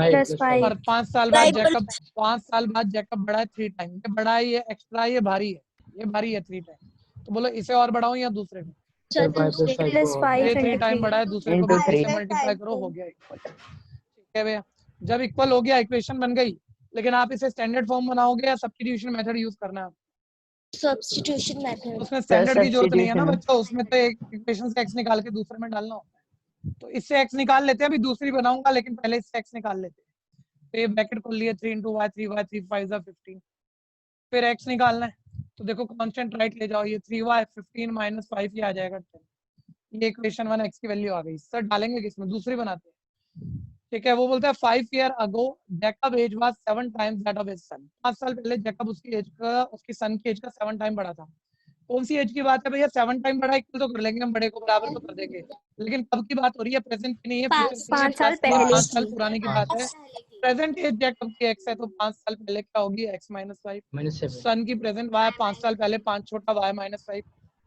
plus 5. और 5 साल बाद जैकब, 5 साल बाद जैकब बढ़ा है 3 टाइम, ये बड़ा है, ये एक्स्ट्रा, ये भारी है, ये भारी है 3 टाइम, तो बोलो इसे और बढ़ाऊं या दूसरे को? Plus 5 ये 3 into टाइम 3. बढ़ा है, दूसरे को भी 3 से मल्टीप्लाई करो, हो गया इक्वल, ठीक है भैया। जब इक्वल हो गया, इक्वेशन बन गई, लेकिन आप इसे स्टैंडर्ड फॉर्म बनाओगे या सब्स्टिट्यूशन मेथड यूज करना है? Substitution method. उसमें स्टैंडर्ड की जरूरत नहीं है ना बच्चा, उसमें तो एक इक्वेशन से x निकाल के दूसरे में डालना होता है, तो इससे x निकाल लेते हैं, अभी दूसरी बनाऊंगा, लेकिन पहले इससे x निकाल लेते हैं। तो ये ब्रैकेट खोल लिए, 3 into y, 3y, 3 5 15, फिर x निकालना है, तो देखो कांस्टेंट राइट ले जाओ, ये 3y 15 माइनस 5 ये आ जाएगा 10, ये इक्वेशन 1 x की वैल्यू आ गई। सर डालेंगे किसमें? दूसरी बनाते हैं, ठीक है। वो बोलता है 5 year ago Jacob age was 7 times that of his son. 5 साल पहले जैकब उसकी एज का, उसकी सन की एज का 7 टाइम बढ़ा था। कौन सी एज की बात है भैया? 7 टाइम बढ़ा, इक्वल तो कर लेंगे हम, बड़े को बराबर तो कर देंगे, लेकिन कब की बात हो रही है? प्रेजेंट की नहीं है, फ्यूचर की नहीं है, 5 साल प्लस 5 साल पहले पुराने की बात है। प्रेजेंट एज जैकब की x है, तो 5 साल पहले क्या होगी? x minus 5। सन की प्रेजेंट y 5 साल पहले, 5 छोटा y माइनस 5।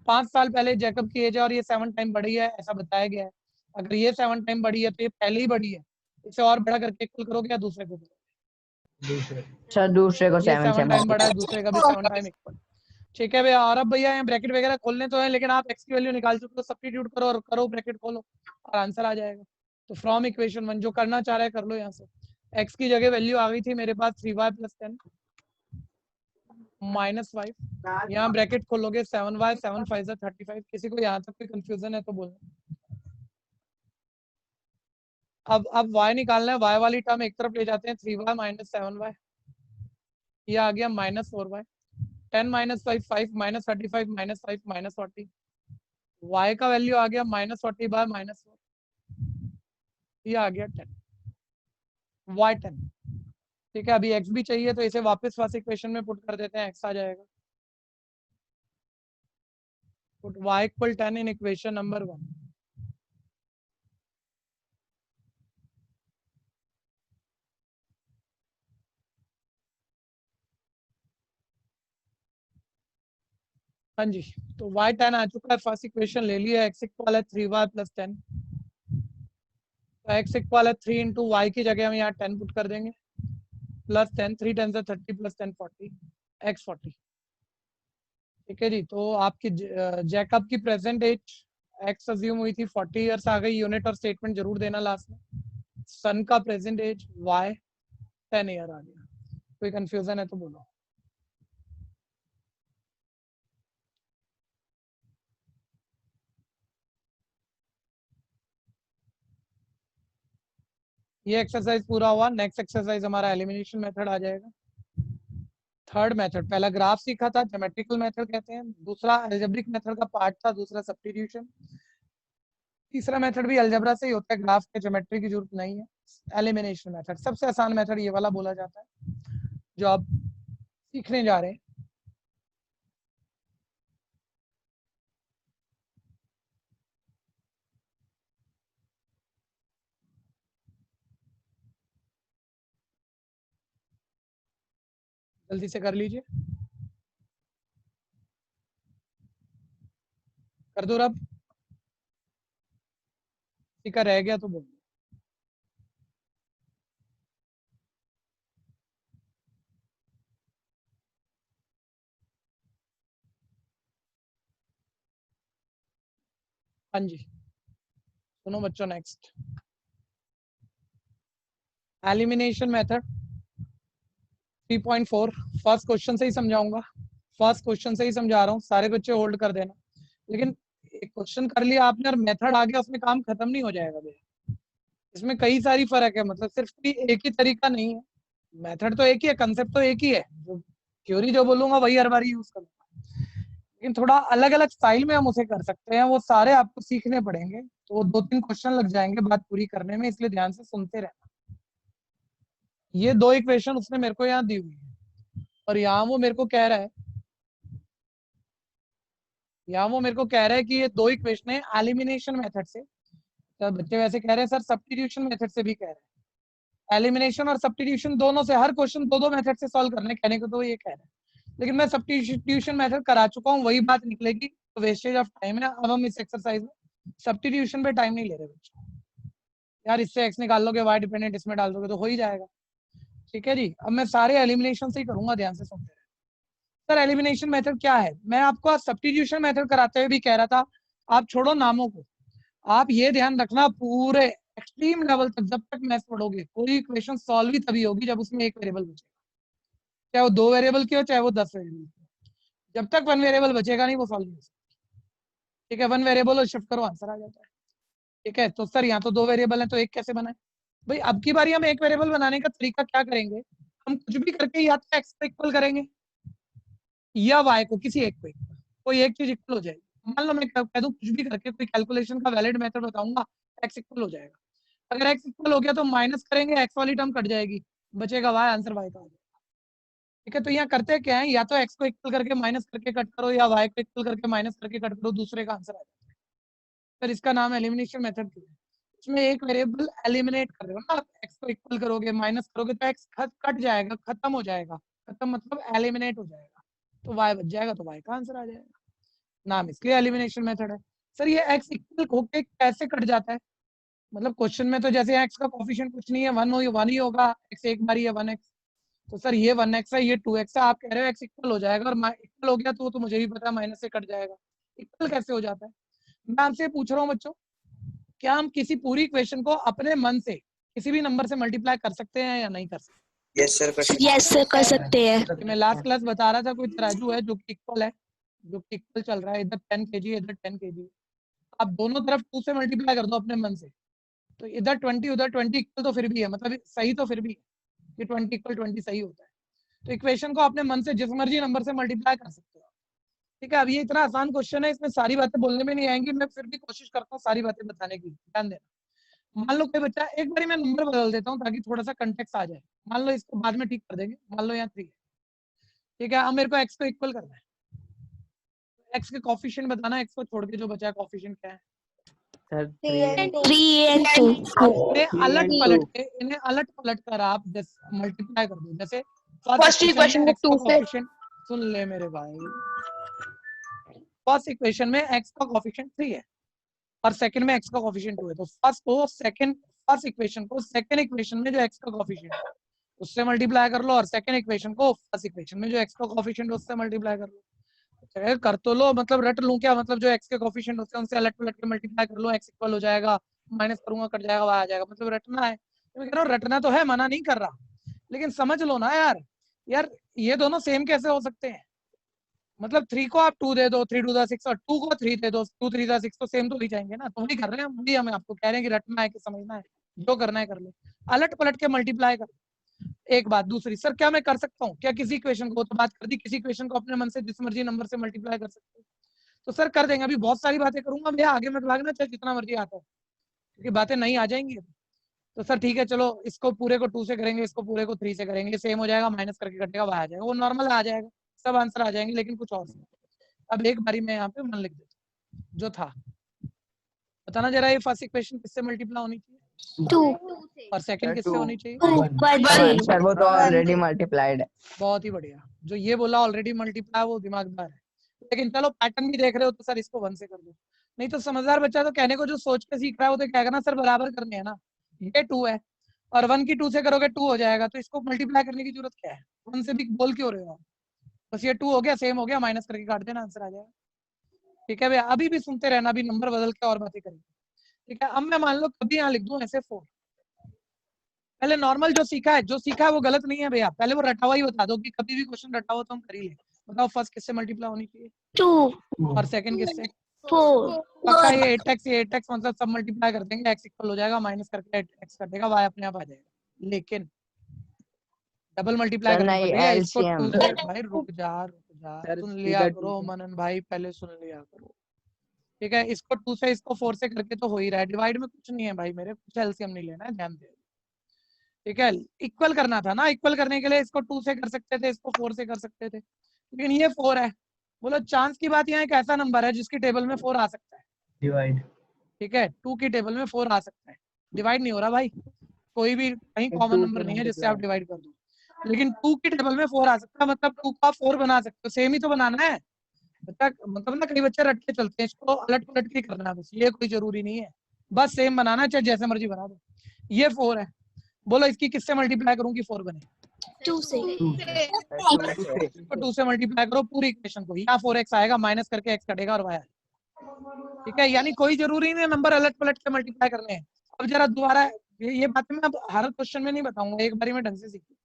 5 साल पहले जैकब की एज है, और ये 7 टाइम बढ़ी है, ऐसा बताया गया है। अगर ये 7 टाइम बढ़ी है, तो ये पहले ही बढ़ी है, इसे और बड़ा करके इक्वल करोगे या दूसरे को करोगे? सर दूसरे को ये 7 टाइम बढ़ा है, 7 दूसरे का भी 7 टाइम इक्वल, ठीक है भैया। और अब भैया यहाँ ब्रैकेट वगैरह खोलने तो है, लेकिन आप x की वैल्यू निकाल चुके हो, सब्स्टिट्यूट करो और करो, ब्रैकेट खोलो और आंसर आ जाएगा। तो फ्रॉम इक्वेशन 1 जो करना चाह रहा है कर लो, यहाँ से x की जगह वैल्यू आ गई थी मेरे पास 3y plus 10 माइनस 5, यहाँ ब्रैकेट खोलोगे 7y 7 5 35। किसी को यहाँ तक कोई कंफ्यूजन है तो बोलना। अब y निकालना है, y वाली टर्म एक तरफ ले जाते हैं, 3y माइनस 7y, ये आ गया minus 4y, 10 minus 5 5 minus 35 minus 5 minus 40, y का वैल्यू आ गया माइनस 40 बाय माइनस 4, ये आ गया 10, y 10, ठीक है। अभी x भी चाहिए, तो इसे वापस फर्स्ट इक्वेशन में पुट कर देते हैं, x आ जाएगा, put y equal 10 in equation number 1। हाँ जी, तो y10 आ चुका है, फर्स्ट इक्वेशन ले लिया, x इक्वल है 3y प्लस 10, तो x इक्वल है 3 इंटू वाई की जगह हम यहाँ 10 पुट कर देंगे, प्लस 10, 3 10 से 30 प्लस 10 40, x 40। ठीक है जी, तो आपकी जैकब की प्रेजेंट एज x अज्यूम हुई थी 40 इयर्स आ गई, यूनिट और स्टेटमेंट जरूर देना लास्ट में। सन का प्रेजेंट एज y 10 ईयर आ गया। कोई कंफ्यूजन है तो बोलो। ये एक्सरसाइज पूरा हुआ, नेक्स्ट एक्सरसाइज हमारा एलिमिनेशन मेथड आ जाएगा। थर्ड मेथड, पहला ग्राफ सीखा था, ज्योमेट्रिकल मेथड कहते हैं, दूसरा अलजेब्रिक मेथड का पार्ट था, दूसरा सब्स्टिट्यूशन, तीसरा मेथड भी अलजेब्रा से ही होता है, ग्राफ के ज्योमेट्री की जरूरत नहीं है। एलिमिनेशन मेथड सबसे आसान मेथड ये वाला बोला जाता है जो आप सीखने जा रहे हैं। जल्दी से कर लीजिए, कर दो रब, ठीक है, रह गया तो बोल। हाँ जी, सुनो बच्चों, next elimination method 3.4, first question से ही समझाऊंगा, फर्स्ट क्वेश्चन से ही समझा रहा हूँ, सारे बच्चे होल्ड कर देना। लेकिन एक क्वेश्चन कर लिया आपने और मेथड आ गया, उसमें काम खत्म नहीं हो जाएगा भैया, इसमें कई सारी फर्क है, मतलब सिर्फ भी एक ही तरीका नहीं है, मेथड तो एक ही है, कंसेप्ट तो एक ही है, जो थ्योरी जो बोलूंगा वही हर बार यूज करूंगा, लेकिन थोड़ा अलग अलग स्टाइल में हम उसे कर सकते हैं, वो सारे आपको सीखने पड़ेंगे, तो 2-3 क्वेश्चन लग जाएंगे बात पूरी करने में, इसलिए ध्यान से सुनते रहना। ये 2 इक्वेशन उसने मेरे को यहाँ दी हुई है, और यहाँ वो मेरे को कह रहा है, यहाँ वो मेरे को कह रहा है कि ये 2 इक्वेशन है एलिमिनेशन मेथड से, तो बच्चे वैसे कह रहे हैं सर सब्स्टिट्यूशन मेथड से भी कह रहे हैं, एलिमिनेशन और सब्स्टिट्यूशन दोनों से, हर क्वेश्चन 2-2 मेथड से सॉल्व करने, कहने को तो ये कह रहे हैं, लेकिन मैं सब्स्टिट्यूशन मेथड करा चुका हूँ, वही बात निकलेगी, तो वेस्टेज ऑफ टाइम है। अब हम इस एक्सरसाइज में सब्स्टिट्यूशन पे टाइम नहीं ले रहे बच्चों, यार इससे एक्स निकाल लोगे, वाई डिपेंडेंट इसमें डाल दोगे तो हो ही जाएगा। ठीक है जी, अब मैं सारे एलिमिनेशन से ही करूंगा, ध्यान से सुनते रहे। सर एलिमिनेशन मेथड क्या है, मैं आपको सब्स्टिट्यूशन मेथड कराते हुए भी कह रहा था, आप छोड़ो नामों को, आप ये ध्यान रखना पूरे एक्सट्रीम लेवल तक जब तक मैथ्स पढ़ोगे, कोई इक्वेशन सॉल्व ही तभी होगी जब उसमें एक वेरिएबल बचेगा, चाहे वो 2 वेरिएबल की हो, चाहे वो 10 वेरिएबल की हो, जब तक 1 वेरिएबल बचेगा नहीं वो सॉल्व नहीं हो सकता। ठीक है, 1 वेरिएबल और शिफ्ट करो, आंसर आ जाता है। ठीक है, तो सर यहाँ तो 2 वेरिएबल है, तो एक कैसे बनाए भाई, अब की बारी हम एक वेरिएबल बनाने का तरीका क्या करेंगे, हम कुछ भी करके या तो एक्स को इक्वल करेंगे या वाई को, किसी एक को इक्वल, कोई एक चीज इक्वल हो जाएगी। मान लो मैं कह दूं कुछ भी करके कोई कैलकुलेशन का वैलिड मेथड बताऊंगा, एक्स इक्वल हो जाएगा, अगर एक्स इक्वल हो गया तो माइनस करेंगे, एक्स वाली टर्म कट जाएगी, बचेगा वाई, आंसर वाई का हो जाएगा। ठीक है, तो यहाँ करते क्या है, या तो एक्स को इक्वल करके माइनस करके कट करो, या वाई को इक्वल करके माइनस करके कट करो, दूसरे का आंसर आ जाता है। फिर इसका नाम एलिमिनेशन मेथड क्यों है, इसमें एक वेरिएबल एलिमिनेट कर रहे हो ना, एक्स को इक्वल करोगे माइनस करोगे तो एक्स कट जाएगा, खत्म हो जाएगा, खत्म मतलब एलिमिनेट हो जाएगा, तो वाई बच जाएगा, तो वाई का आंसर आ जाएगा, नाम इसलिए एलिमिनेशन मेथड है। सर ये एक्स इक्वल होके कैसे कट जाता है, मतलब क्वेश्चन में तो जैसे एक्स का कोफिशिएंट कुछ नहीं है, 1 ही होगा, एक्स एक बार ही है 1x, तो सर ये 1x है, ये 2x है, आप कह रहे हो एक्स इक्वल हो जाएगा, और इक्वल हो गया तो वो तो मुझे भी पता है माइनस से कट जाएगा, इक्वल कैसे हो जाता है। मैं आपसे पूछ रहा हूँ बच्चों, क्या हम किसी पूरी इक्वेशन को अपने मन से किसी भी नंबर से मल्टीप्लाई कर सकते हैं या नहीं कर सकते। यस सर, यस सर, कर सकते हैं। मैं लास्ट क्लास बता रहा था, कोई तराजू है जो कि इक्वल है, जो कि इक्वल चल रहा है, इधर 10 kg इधर 10 kg, आप दोनों तरफ 2 से मल्टीप्लाई कर दो अपने मन से, तो इधर 20 उधर 20 इक्वल तो फिर भी है, मतलब सही तो फिर भी ये 20 इक्वल 20 सही होता है, तो इक्वेशन को अपने मन से जिस मर्जी नंबर से मल्टीप्लाई कर सकते हो। ठीक है, अब ये इतना आसान क्वेश्चन है, इसमें सारी बातें बोलने में नहीं आएंगी, मैं फिर भी कोशिश करता हूँ सारी बातें बताने की, ध्यान देना। मान लो कोई बच्चा, एक बार मैं नंबर बदल देता हूँ ताकि थोड़ा सा कंटेक्स्ट आ जाए, मान लो इसको बाद में ठीक कर देंगे, मान लो यहाँ 3 है, ठीक है, अब मेरे को एक्स को इक्वल करना है, एक्स के कोफिशिएंट बताना, एक्स को छोड़ के जो बचा है कोफिशिएंट क्या है, सर 3 and 2। इन्हें अलट पलट कर आप मल्टीप्लाई कर दो, जैसे फर्स्ट इक्वेशन को 2 से, सुन ले मेरे भाई, फर्स्ट इक्वेशन में x का कोफिशिएंट 3 है और सेकंड में x का कोफिशिएंट 2 है, तो फर्स्ट इक्वेशन को सेकंड इक्वेशन में जो x का कोफिशिएंट है उससे मल्टीप्लाई कर लो और सेकंड इक्वेशन को फर्स्ट इक्वेशन में जो x का कोफिशिएंट है उससे मल्टीप्लाई कर लो। तो कर तो लो, मतलब रट लूं क्या, मतलब जो x के कोफिशिएंट होते हैं उनसे अलग पलट के मल्टीप्लाई कर लो, x इक्वल हो जाएगा, माइनस करूंगा कट जाएगा, y आ जाएगा, मतलब रटना है। मैं कह रहा हूं रटना तो है, मना नहीं कर रहा, लेकिन समझ लो ना यार ये दोनों सेम कैसे हो सकते हैं। मतलब 3 को आप 2 दे दो, 3 2 6 और 2 को 3 दे दो, 2 3 6 तो सेम तो नहीं जाएंगे ना। तो वही कर रहे हैं वही हम आपको कह रहे हैं कि रटना है कि समझना है, जो करना है कर लो, अलट पलट के मल्टीप्लाई कर। एक बात, दूसरी, सर क्या मैं कर सकता हूँ क्या किसी इक्वेशन को, तो बात कर दी, किसी इक्वेशन को अपने मन से जिस मर्जी नंबर से मल्टीप्लाई कर सकते हो, तो सर कर देंगे। अभी बहुत सारी बातें करूंगा भैया, आगे मत भागना चाहे जितना मर्जी आता हो, क्योंकि बातें नहीं आ जाएंगी। तो सर ठीक है, चलो इसको पूरे को 2 से करेंगे, इसको पूरे को 3 से करेंगे, सेम हो जाएगा, माइनस करके कटेगा, वह आ जाएगा, वो नॉर्मल आ जाएगा, सब आंसर आ जाएंगे, लेकिन कुछ और। अब एक बारी में यहाँ पे 1 लिख देता हूँ जो था। बताना जरा ये फर्स्ट इक्वेशन किससे मल्टीप्लाई होनी चाहिए 2 और सेकंड किससे होनी चाहिए 1 सर वो तो ऑलरेडी मल्टीप्लाइड है। बहुत ही बढ़िया, जो ये बोला ऑलरेडी मल्टीप्लाई वो दिमागदार है। लेकिन चलो पैटर्न भी देख रहे हो तो सर इसको 1 से कर दो, नहीं तो समझदार बच्चा तो कहने को जो सोच के सीख रहा है वो तो क्या करना, सर बराबर करने है ना, ये 2 है और 1 की 2 से करोगे 2 हो जाएगा, तो इसको मल्टीप्लाई करने की जरूरत क्या है, 1 से भी बोल क्यों रहे हो आप, बस ये 2 हो गया, सेम हो गया, माइनस करके काट देना, आंसर आ जाएगा। ठीक है भैया, अभी भी सुनते रहना, अभी नंबर बदल के और बातें करेंगे। ठीक है, अब मैं मान लो कभी यहाँ लिख दूं ऐसे 4, पहले नॉर्मल जो सीखा है वो गलत नहीं है भैया, पहले वो रटा हुआ ही बता दो कि कभी भी क्वेश्चन रटा हुआ तो हम कर ही ले। बताओ फर्स्ट किससे मल्टीप्लाई होनी चाहिए 2 और सेकंड किससे 4 पक्का, ये 8x मतलब सब मल्टीप्लाई कर देंगे, x इक्वल हो जाएगा, माइनस करके 8x कर देगा, y अपने आप आ जाएगा, लेकिन डबल मल्टीप्लाई करनी पड़ेगी इसको 2 से। भाई रुक जा सुन लिया करो मनन भाई, पहले सुन लिया करो। ठीक है, इसको 2 से इसको 4 से करके तो हो ही रहा है, डिवाइड में कुछ नहीं है भाई मेरे, कुछ एलसीएम नहीं लेना है, ध्यान दे। ठीक है, इक्वल करना था ना, इक्वल करने के लिए इसको 2 से कर सकते थे, इसको 4 से कर सकते थे, लेकिन ये 4 है। बोलो चांस की बात, यहाँ एक ऐसा नंबर है जिसकी टेबल में 4 आ सकता है, डिवाइड। ठीक है, 2 की टेबल में 4 आ सकता है, डिवाइड नहीं हो रहा भाई, कोई भी कहीं कॉमन नंबर नहीं है जिससे आप डिवाइड कर दो, लेकिन 2 की टेबल में 4 आ सकता है, मतलब 2 का 4 बना सकते हो, सेम ही तो बनाना है। मतलब ना कई बच्चे रट के चलते हैं, इसको अलट पलट के करना है, बस ये कोई जरूरी नहीं है, बस सेम बनाना, चाहे जैसे मर्जी बना दो। ये 4 है, बोलो इसकी किससे मल्टीप्लाई करूं कि 4 बने 2 से 2 से मल्टीप्लाई करो पूरी इक्वेशन को, यहाँ 4x आएगा, माइनस करके x कटेगा और y आएगा। ठीक है, यानी कोई जरूरी नहीं नंबर अलट पलट के मल्टीप्लाई करने हैं। अब जरा दोबारा ये बातें मैं अब हर क्वेश्चन में नहीं बताऊंगा, एक बारी में ढंग से सीखिए।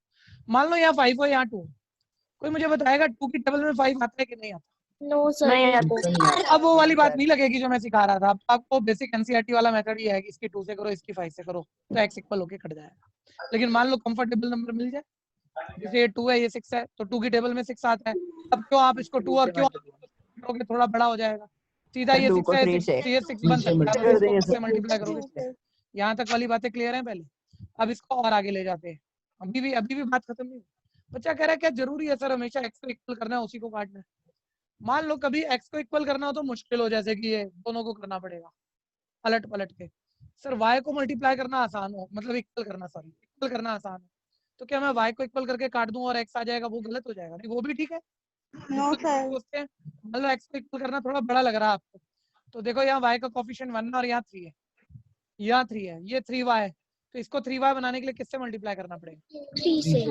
मान लो यहाँ 5 हो, यहाँ 2, कोई मुझे बताएगा 2 की टेबल में 5 आता है कि नहीं आता? नो सर अब वो वाली बात नहीं लगेगी जो मैं सिखा रहा था, अब आपको बेसिक एनसीईआरटी वाला मेथड ही है कि इसकी 2 से करो, इसकी 5 से करो, तो x इक्वल होके कट जाएगा। लेकिन मान लो कंफर्टेबल नंबर मिल जाए, जैसे ये 2 है ये 6 है, तो 2 की टेबल में 6 आता है, अब क्यों आप इसको 2 और क्यों करोगे, थोड़ा बड़ा हो जाएगा, सीधा ये 6 है, ये 6 बन सकता है, इसको से मल्टीप्लाई करोगे। यहाँ तक वाली बातें क्लियर है पहले, अब इसको और आगे ले जाते हैं, अभी भी बात खत्म नहीं। बच्चा कह रहा है क्या जरूरी है सर हमेशा x को इक्वल करना है उसी को काटना है? मान लो कभी x को इक्वल करना हो तो मुश्किल हो, जैसे कि ये दोनों को करना पड़ेगा अलट पलट के। सर y को मल्टीप्लाई करना आसान हो, मतलब इक्वल करना आसान है, तो क्या मैं y को इक्वल करके काट दूं और x आ जाएगा, वो गलत हो जाएगा? नहीं वो भी ठीक है। नो सर मान लो x को इक्वल करना थोड़ा बड़ा लग रहा है आपको, तो देखो यहाँ y का कोफिशिएंट 1 और यहाँ 3 है, यहाँ 3 है, ये 3y है, तो इसको 3y बनाने के लिए किससे मल्टीप्लाई करना पड़ेगा 3 से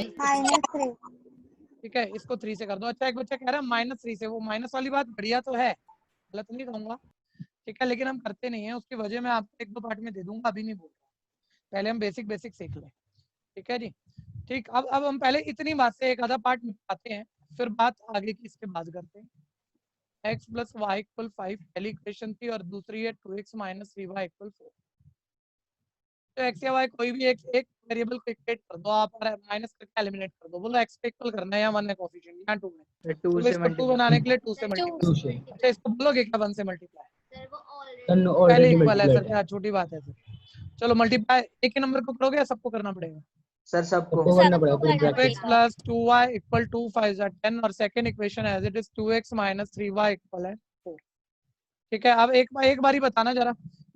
-3। ठीक है, इसको 3 से कर दो। अच्छा एक बच्चा कह रहा है -3 से, वो माइनस वाली बात बढ़िया तो है, गलत नहीं कहूंगा, ठीक है, लेकिन हम करते नहीं है, उसकी वजह मैं आपको 1-2 पार्ट में दे दूंगा, अभी नहीं बोल रहा, पहले हम बेसिक सीख लें। ठीक है जी, ठीक, अब हम पहले इतनी बात से एक आधा पार्ट निपटाते हैं, फिर बात आगे की इसके बाद करते हैं। x + y = 5 पहली इक्वेशन थी, और दूसरी है 2x - 3y = 4। तो x या y कोई भी एक वेरिएबल को इक्वेट कर दो आप, और माइनस करके एलिमिनेट कर दो। बोलो x को इक्वल करना है, या 1 है कोएफिशिएंट, यहाँ 2 है, तो इसको 2 बनाने के लिए 2 से मल्टीप्लाई। अच्छा इसको बोलोगे क्या 1 से मल्टीप्लाई? पहले इक्वल है सर, क्या छोटी बात है सर? चलो मल्टीप्लाई एक ही नंबर को करोगे या सबको करना पड़ेगा? सर सबको करना पड़ेगा 2x + 2y = 2 5 are 10, और second equation as it is 2x - 3y = 4। ठीक है, अब एक बारी बताना जरा,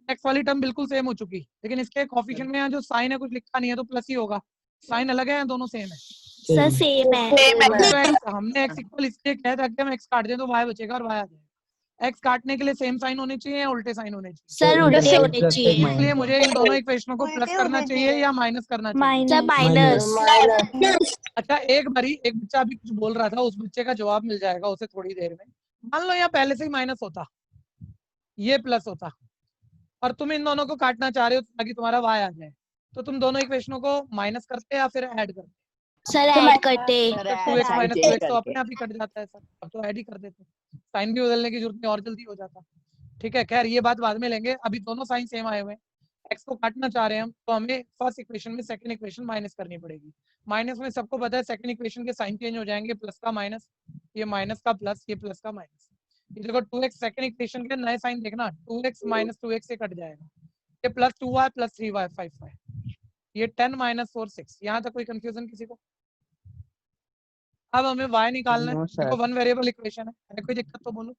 x वाली टर्म बिल्कुल सेम हो चुकी, लेकिन इसके कोएफिशिएंट में यहाँ जो साइन है कुछ लिखा नहीं है, तो प्लस ही होगा, साइन अलग है या दोनों सेम है? सर सेम है तो हमने x इक्वल इसलिए किया ताकि हम x काट दें तो y बचेगा और y आ जाएगा। एक्स काटने के लिए सेम साइन होने चाहिए या उल्टे साइन होने चाहिए? सर उल्टे होने चाहिए। इसलिए मुझे इन दोनों इक्वेशनों को प्लस करना चाहिए या माइनस करना चाहिए? Sir minus. अच्छा एक बारी एक बच्चा अभी कुछ बोल रहा था, उस बच्चे का जवाब मिल जाएगा उसे थोड़ी देर में। मान लो यहाँ पहले से ही माइनस होता, ये प्लस होता, और तुम इन दोनों को काटना चाह रहे हो ताकि तुम्हारा y आ जाए, तो तुम दोनों इक्वेशनों को माइनस करते या फिर ऐड करते? सर ऐड करते। तो 2x माइनस 2x तो अपने आप ही कट जाता है सर, अब तो ऐड ही कर देते, साइन भी बदलने की जरूरत नहीं, और जल्दी हो जाता। ठीक है, खैर ये बात बाद में लेंगे, अभी दोनों साइन सेम आए हुए हैं, x को काटना चाह रहे हैं हम, तो हमें फर्स्ट इक्वेशन में सेकंड इक्वेशन माइनस करनी पड़ेगी। माइनस में सबको पता है सेकंड इक्वेशन के साइन चेंज हो जाएंगे, प्लस का माइनस, ये माइनस का प्लस, ये प्लस का माइनस। ये देखो 2x सेकंड इक्वेशन के नए साइन देखना, 2x माइनस 2x से कट जाएगा, ये plus 2y plus 3y 5y, ये 10 माइनस 4 6। यहाँ तक कोई कंफ्यूजन किसी को? अब हमें y निकालना है, No, sir. देखो वन वेरिएबल इक्वेशन है, कोई दिक्कत तो बोलो।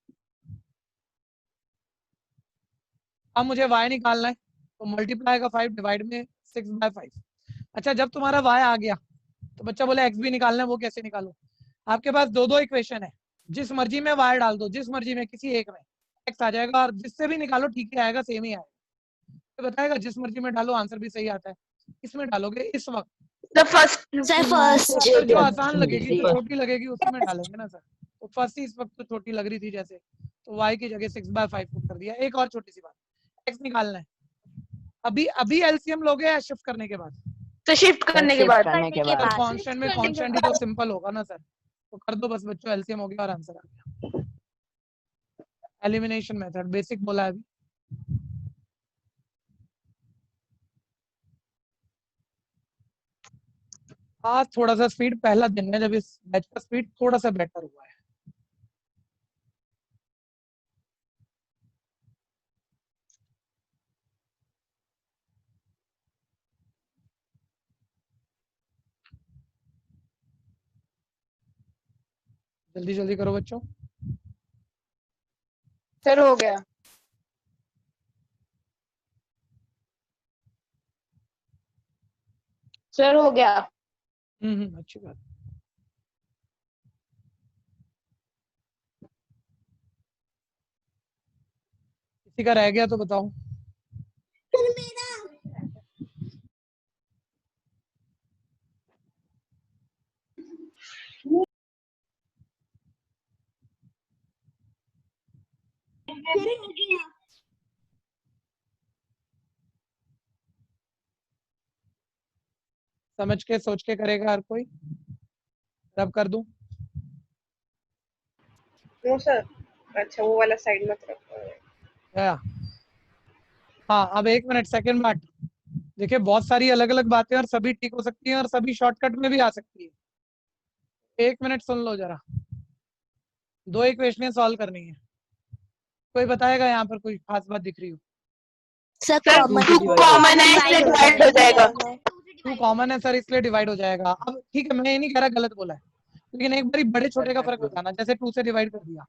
अब मुझे y निकालना है, तो मल्टीप्लाई का 5 डिवाइड में 6/5। अच्छा जब तुम्हारा y आ गया तो बच्चा बोले x भी निकालना है, वो कैसे निकालो? आपके पास दो इक्वेशन है, जिस मर्जी में y डाल दो, जिस मर्जी में किसी एक में x आ जाएगा, और जिससे भी निकालो ठीक ही आएगा, सेम ही आएगा। तो बताएगा जिस मर्जी में डालो आंसर भी सही आता है। इसमें डालोगे इस वक्त The first. Sir first. तो जो आसान लगेगी, जो छोटी लगेगी उसमें डालेंगे ना सर। तो फर्स्ट ही इस वक्त तो छोटी लग रही थी जैसे, तो y की जगह 6/5 को कर दिया। एक और छोटी सी बात, x निकालना है, अभी एलसीएम लोगे या शिफ्ट करने के बाद? तो शिफ्ट करने के बाद। कांस्टेंट में कांस्टेंट ही तो सिंपल होगा ना सर, तो कर दो बस बच्चों, एलसीएम हो गया और आंसर आ गया। एलिमिनेशन मेथड बेसिक बोला है अभी। आज थोड़ा सा स्पीड, पहला दिन है जब इस बैच का स्पीड थोड़ा सा बेटर हुआ है। जल्दी जल्दी करो बच्चों। सर हो गया। सर हो गया। अच्छी बात। किसी का रह गया तो बताओ। समझ के सोच के करेगा हर कोई? रब कर दूं? No sir. अच्छा वो वाला साइड मत रखो। या हाँ, अब 1 मिनट सेकंड बात। देखिए बहुत सारी अलग अलग बातें और सभी ठीक हो सकती हैं और सभी शॉर्टकट में भी आ सकती है। 1 मिनट सुन लो जरा, दो इक्वेशनें सॉल्व करनी है। कोई बताएगा यहाँ पर कोई खास बात दिख रही हो? सर सर कॉमन कॉमन है इसलिए डिवाइड हो जाएगा। 2 कॉमन है सर इसलिए डिवाइड हो जाएगा। अब ठीक है, मैं ये नहीं कह रहा गलत बोला है, लेकिन एक बारी बड़े छोटे का फर्क बताना। जैसे 2 से डिवाइड कर दिया,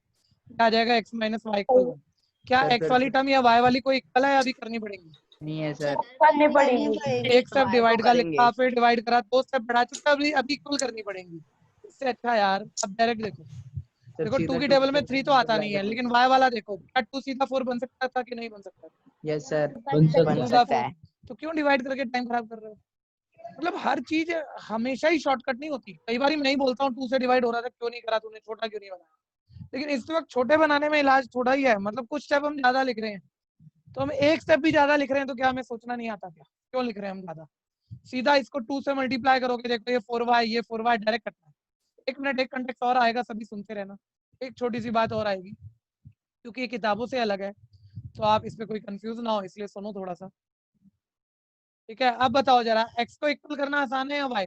क्या आ जाएगा? x minus y equal 1। क्या x वाली टर्म या y वाली कोई इक्वल है या अभी करनी पड़ेगी? नहीं है सर। करनी पड़ेगी। एक स्टेप डिवाइड का लिखा, फिर डिवाइड करा, 2 स्टेप बढ़ा चुका, अभी इक्वल करनी पड़ेगी। इससे अच्छा यार अब डायरेक्ट देखो 2 की टेबल में 3 तो आता नहीं है, लेकिन y वाला देखो, क्या 2 सीधा 4 बन सकता था कि नहीं बन सकता? यस सर, बन बन सकता है। तो क्यों डिवाइड करके टाइम खराब कर रहे हो? मतलब हर चीज हमेशा ही शॉर्टकट नहीं होती। कई बार मैं ही बोलता हूँ 2 से डिवाइड हो रहा था, क्यों नहीं करा तूने, छोटा क्यों नहीं बनाया? लेकिन इस वक्त छोटे बनाने में इलाज थोड़ा ही है, मतलब कुछ स्टेप हम ज्यादा लिख रहे हैं, तो हम एक स्टेप भी ज्यादा लिख रहे हैं, तो क्या हमें सोचना नहीं आता क्या क्यों लिख रहे हैं हम ज्यादा? सीधा इसको 2 से मल्टीप्लाई करोगे, देखो ये 4y, ये 4y डायरेक्ट कटना है। 1 मिनट, एक कंटेक्स्ट और आएगा, सभी सुनते रहना। एक छोटी सी बात और आएगी, क्योंकि ये किताबों से अलग है, तो आप इसमें कोई कंफ्यूज ना हो, इसलिए सुनो थोड़ा सा। ठीक है, अब बताओ जरा, x को इक्वल करना आसान है या y?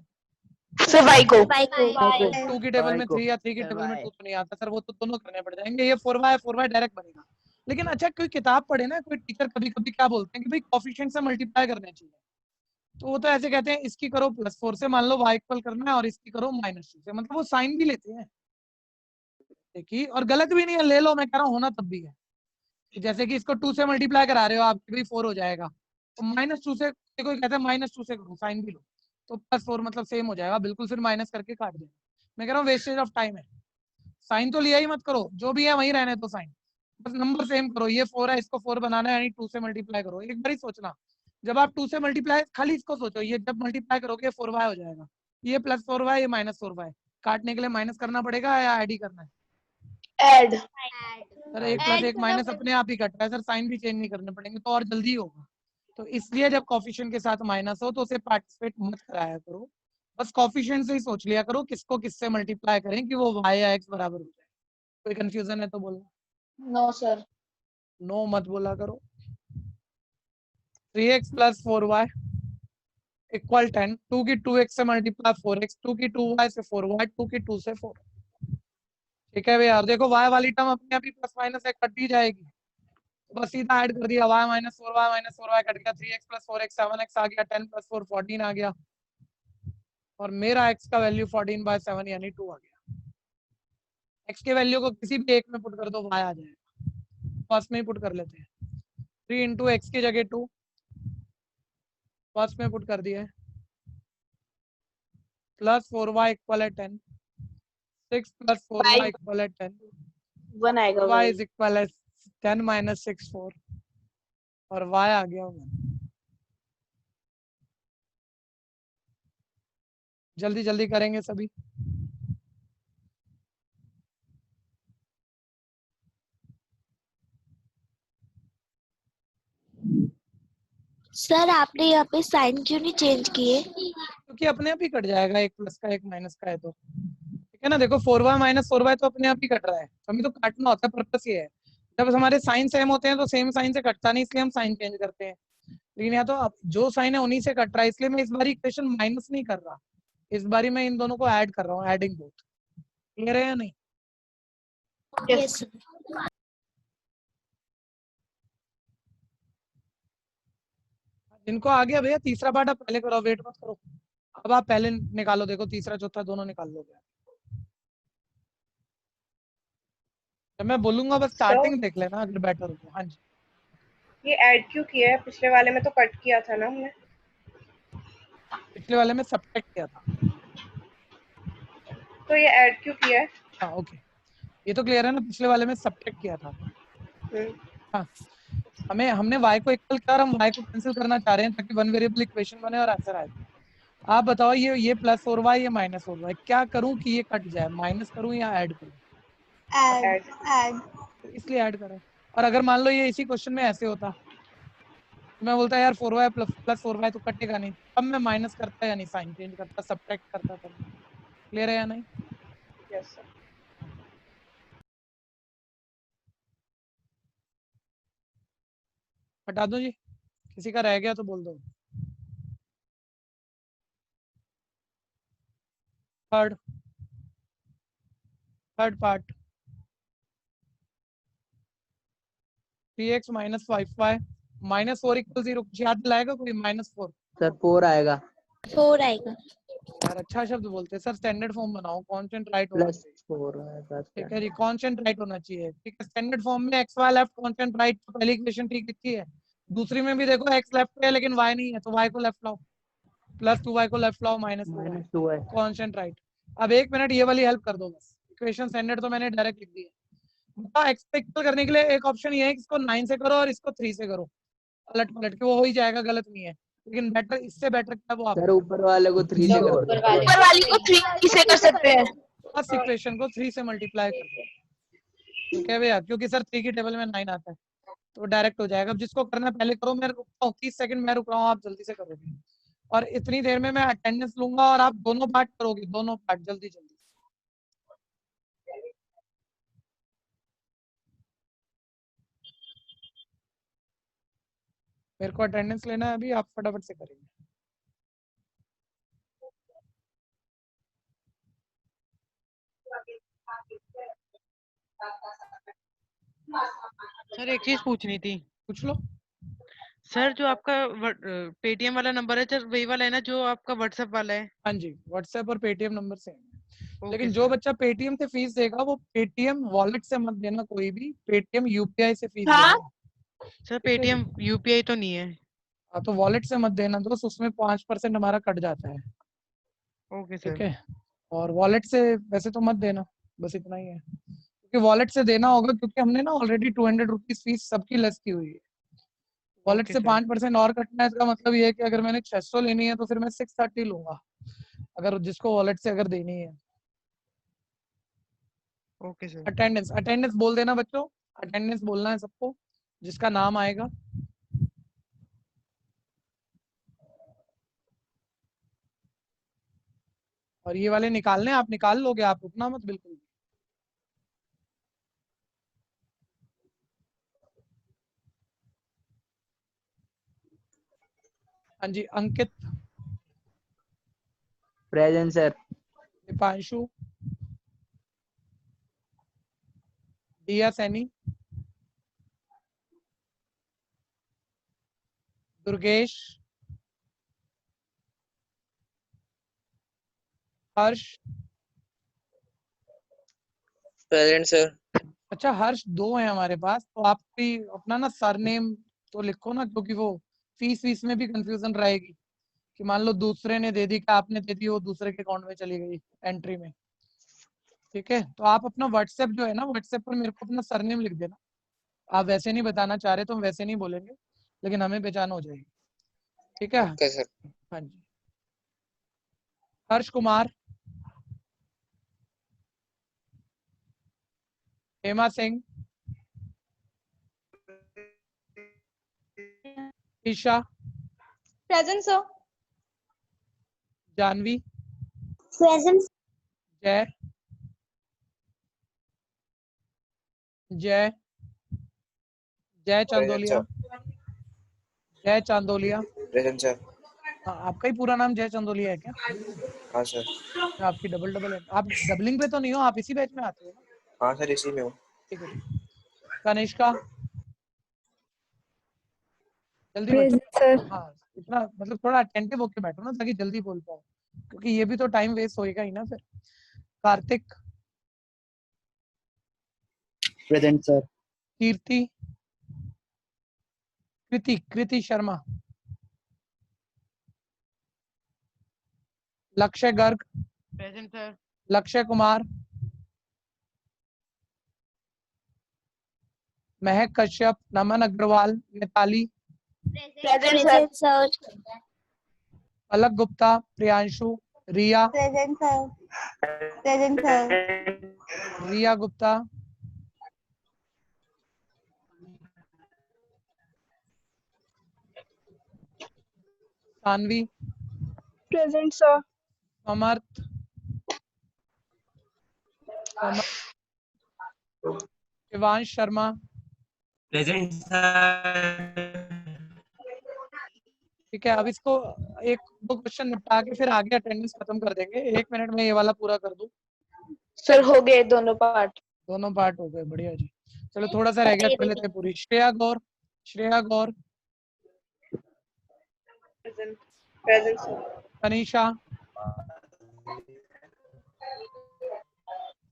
सर वाई को। 2 की टेबल में 3 या 3 की टेबल में 2 तो नहीं आता सर, वो तो दोनों करने पड़ जाएंगे। ये 4y डायरेक्ट बनेगा। लेकिन अच्छा कोई किताब पढ़े ना, कोई टीचर कभी कभी क्या बोलते हैं कि भाई कोएफिशिएंट से मल्टीप्लाई करने चाहिए, तो वो तो ऐसे कहते हैं इसकी करो +4 से, मान लो y इक्वल करना है, और इसकी करो -2 से, मतलब वो साइन भी लेते हैं। देखिए, और गलत भी नहीं है, ले लो, मैं कह रहा हूँ होना तब भी है। जैसे कि इसको 2 से मल्टीप्लाई करा रहे हो आप, भाई 4 हो जाएगा, तो -2 से कोई कहता है -2 से करो, साइन भी लो, तो +4 मतलब सेम हो जाएगा बिल्कुल, फिर माइनस करके काट देना। मैं कह रहा हूँ वेस्टेज ऑफ टाइम है, साइन तो लिया ही मत करो, जो भी है वही रहने दो साइन। बस नंबर सेम करो, ये 4 है, इसको 4 बनाना है, यानी 2 से मल्टीप्लाई करो। एक बार ही सोचना, जब आप 2 से मल्टीप्लाई, खाली इसको सोचो, ये जब मल्टीप्लाई करोगे 4y हो जाएगा, ये प्लस 4y, ये माइनस 4y। काटने के लिए माइनस करना पड़ेगा या ऐड ही करना है? ऐड। सर 1 प्लस 1 माइनस अपने आप ही कट रहा है सर, साइन भी चेंज नहीं करने पड़ेंगे तो और जल्दी होगा। तो इसलिए जब कोफिशिएंट के साथ माइनस हो तो उसे पार्टिसिपेट मत कराया करो, बस कोफिशिएंट से ही सोच लिया करो किसको किससे मल्टीप्लाई करें कि वो y या x बराबर हो जाए। कोई कंफ्यूजन है तो बोलना। No sir. नो मत बोला करो। 3x प्लस 4y इक्वल 10, 2 की 2x से मल्टीप्लाई 4x, 2 की 2y से 4y, 2 की 2 से 4। ठीक है भैया, देखो y वाली टर्म अपने आप ही प्लस माइनस एक कट दी जाएगी, बस सीधा ऐड कर दिया, y माइनस 4y कट गया, 3x प्लस 4x 7x आ गया, 10 प्लस 4 14 आ गया, और मेरा x का वैल्यू 14/7 यानी 2 आ गया। x के वैल्यू को किसी भी एक में पुट कर दो, y आ जाएगा। फर्स्ट में ही पुट कर लेते हैं, 3 इंटू एक्स की जगह 2 फर्स्ट में पुट कर दिया है, प्लस 4y इक्वल है 10, 6 प्लस 4y इक्वल है 10, 1 आएगा y भाई। इज इक्वल है 10 माइनस 6 4, और y आ गया 1। जल्दी जल्दी करेंगे सभी। सर आपने यहाँ पे साइन क्यों नहीं चेंज किए? क्योंकि अपने आप ही कट जाएगा, एक प्लस का एक माइनस का है तो, ठीक है ना। देखो 4y माइनस 4y तो अपने आप ही कट रहा है, हमें तो काटना होता है, पर्पस ये है। जब हमारे साइन सेम होते हैं तो सेम साइन से कटता नहीं, इसलिए हम साइन चेंज करते हैं। लेकिन या तो अब जो साइन है उन्हीं से कट रहा है, इसलिए मैं इस बार इक्वेशन माइनस नहीं कर रहा, इस बारी मैं इन दोनों को ऐड कर रहा हूँ, एडिंग बोथ। क्लियर है या नहीं? यस। जिनको आ गया भैया तीसरा पार्ट आप पहले करो, वेट मत करो। अब आप पहले निकालो, देखो तीसरा चौथा दोनों निकाल लोगे। जब मैं बोलूंगा बस स्टार्टिंग देख लेना अगर बेटर हो तो। हाँ जी, ये ऐड क्यों किया है? पिछले वाले में तो कट किया था ना हमने। पिछले वाले में सब्ट्रैक्ट किया था। तो ये ऐड क्यों किया है? हाँ ओके, ये तो क्लियर है ना, पिछले वाले में सब्ट्रैक्ट किया था। हाँ, हमने y को इक्वल किया और हम y को कैंसिल करना चाह रहे हैं ताकि वन वेरिएबल इक्वेशन बने और आंसर आए। आप बताओ, ये प्लस 4y, ये माइनस 4y, क्या करूं कि ये कट जाए, माइनस करूं या ऐड करूं? ऐड। इसलिए ऐड करें। और अगर मान लो ये इसी क्वेश्चन में ऐसे होता, तो मैं बोलता यार 4y प्लस 4y तो कटेगा नहीं, तब मैं माइनस करता या नहीं, साइन चेंज करता, सब्ट्रैक्ट करता तब। क्लियर है या नहीं? Yes sir. हटा दो जी, किसी का रह गया तो बोल दो। Third part, 3x minus 5y minus 4 equal 0, कुछ याद दिलाएगा कोई? माइनस 4 सर 4 आएगा, 4 आएगा। यार अच्छा शब्द बोलते हैं सर, स्टैंडर्ड फॉर्म बनाओ, कांस्टेंट राइट होना प्लस चाहिए। 4 आएगा। ठीक है जी, कांस्टेंट राइट होना चाहिए। ठीक है, स्टैंडर्ड फॉर्म में x y left constant right, तो पहली इक्वेशन ठीक लिखी है। दूसरी में भी देखो एक्स लेफ्ट है लेकिन वाई नहीं है, तो वाई को लेफ्ट लाओ, प्लस 2y को लेफ्ट लाओ, माइनस 2 है। Constant right. अब 1 मिनट ये वाली हेल्प कर दो बस, इक्वेशन स्टैंडर्ड तो मैंने डायरेक्ट लिख दी है। बताओ एक्स को इक्वल करने के लिए एक ऑप्शन ये है कि इसको 9 से करो और इसको 3 से करो, पलट पलट के, वो हो ही जाएगा, गलत नहीं है। लेकिन बेटर, इससे बेटर क्या वो आप सर ऊपर वाले को 3 से कर दो। ऊपर वाली को 3 से कर सकते हैं। फर्स्ट इक्वेशन को 3 से मल्टीप्लाई कर दो। ठीक है भैया, क्योंकि सर 3 की टेबल में 9 आता है तो डायरेक्ट हो जाएगा। अब जिसको करना पहले करो, मैं रुकता हूँ 30 सेकंड, मैं रुक रहा हूँ, आप जल्दी से करोगे। और इतनी देर में मैं अटेंडेंस लूंगा और आप दोनों पार्ट करोगे, दोनों पार्ट जल्दी जल्दी। मेरे को अटेंडेंस लेना है अभी, आप फटाफट से करेंगे। सर एक चीज पूछनी थी। पूछ लो। सर जो आपका पेटीएम वाला नंबर है सर, वही वाला है ना जो आपका व्हाट्सएप वाला है? हाँ जी, व्हाट्सएप और पेटीएम नंबर सेम है। लेकिन ओके जो सर। बच्चा पेटीएम से फीस देगा वो पेटीएम वॉलेट से मत देना, कोई भी पेटीएम यूपीआई से फीस हाँ? देना। सर पेटीएम यूपीआई तो नहीं है। हाँ, तो वॉलेट से मत देना दोस्त, उसमें 5% हमारा कट जाता है। ओके ठीक सर। है, और वॉलेट से वैसे तो मत देना, बस इतना ही है। क्योंकि वॉलेट से देना होगा, क्योंकि हमने ना ऑलरेडी 200 रुपीज फीस सबकी लेस की हुई है। वॉलेट ओके से सर 5% और कटना है, इसका मतलब ये है कि अगर मैंने 600 लेनी है तो फिर मैं 630 लूंगा, अगर जिसको वॉलेट से अगर देनी है। Okay sir. अटेंडेंस, अटेंडेंस बोल देना बच्चों, अटेंडेंस बोलना है सबको जिसका नाम आएगा। और ये वाले निकालने, आप निकाल लोगे, आप उतना मत बिल्कुल भी। हाँ जी, Ankit, present sir. Deepanshu, Diya Saini, Durgesh, Harsh. Present sir. अच्छा, हर्ष 2 है हमारे पास, तो आप भी अपना ना सरनेम तो लिखो ना, क्योंकि वो फीस में भी कंफ्यूजन रहेगी कि मान लो दूसरे ने दे दी कि आपने दे दी, वो दूसरे के अकाउंट में चली गई एंट्री में। ठीक है, तो आप अपना व्हाट्सएप जो है ना, व्हाट्सएप पर मेरे को अपना सरनेम लिख देना। आप वैसे नहीं बताना चाह रहे तो हम वैसे नहीं बोलेंगे, लेकिन हमें पहचान हो जाएगी। ठीक है, ओके सर। हाँ जी। Harsh Kumar, Hema Singh, Isha, present sir. Janvi, present. Jai, Jai, जय प्रेजेंट चांदोलिया, सर। जय चांदोलिया। Present sir. हाँ, आपका ही पूरा नाम जय चांदोलिया है क्या? हाँ सर। या आपकी डबल है? आप डबलिंग पे तो नहीं हो, आप इसी बैच में आते हो ना? हाँ सर, इसी में हूँ। ठीक है, ठीक। कनिष्का, जल्दी बच्चों, हाँ इतना मतलब थोड़ा अटेंटिव होके बैठो ना, ताकि जल्दी बोल पाओ, क्योंकि ये भी तो टाइम वेस्ट होएगा ही ना फिर। Kartik, present sir. Kirti, Kriti Sharma, Lakshya Garg, present sir. Lakshya Kumar, Mahak Kashyap, Naman Agarwal, Mitali, present sir. Alak Gupta, Priyanshu, Riya, present sir. Present sir. Riya Gupta, Saanvi, present sir. Samarth, Shivansh Sharma. Present sir. ठीक है, अब इसको 1-2 क्वेश्चन निपटा के फिर आगे अटेंडेंस खत्म कर देंगे। 1 मिनट में ये वाला पूरा कर दूं। सर हो गए दोनों पार्ट। दोनों पार्ट हो गए, बढ़िया जी। चलो थोड़ा सा रह गया, कर लेते हैं पूरी। श्रेया गौर, श्रेया गौर, प्रेजेंट सर। तनीषा,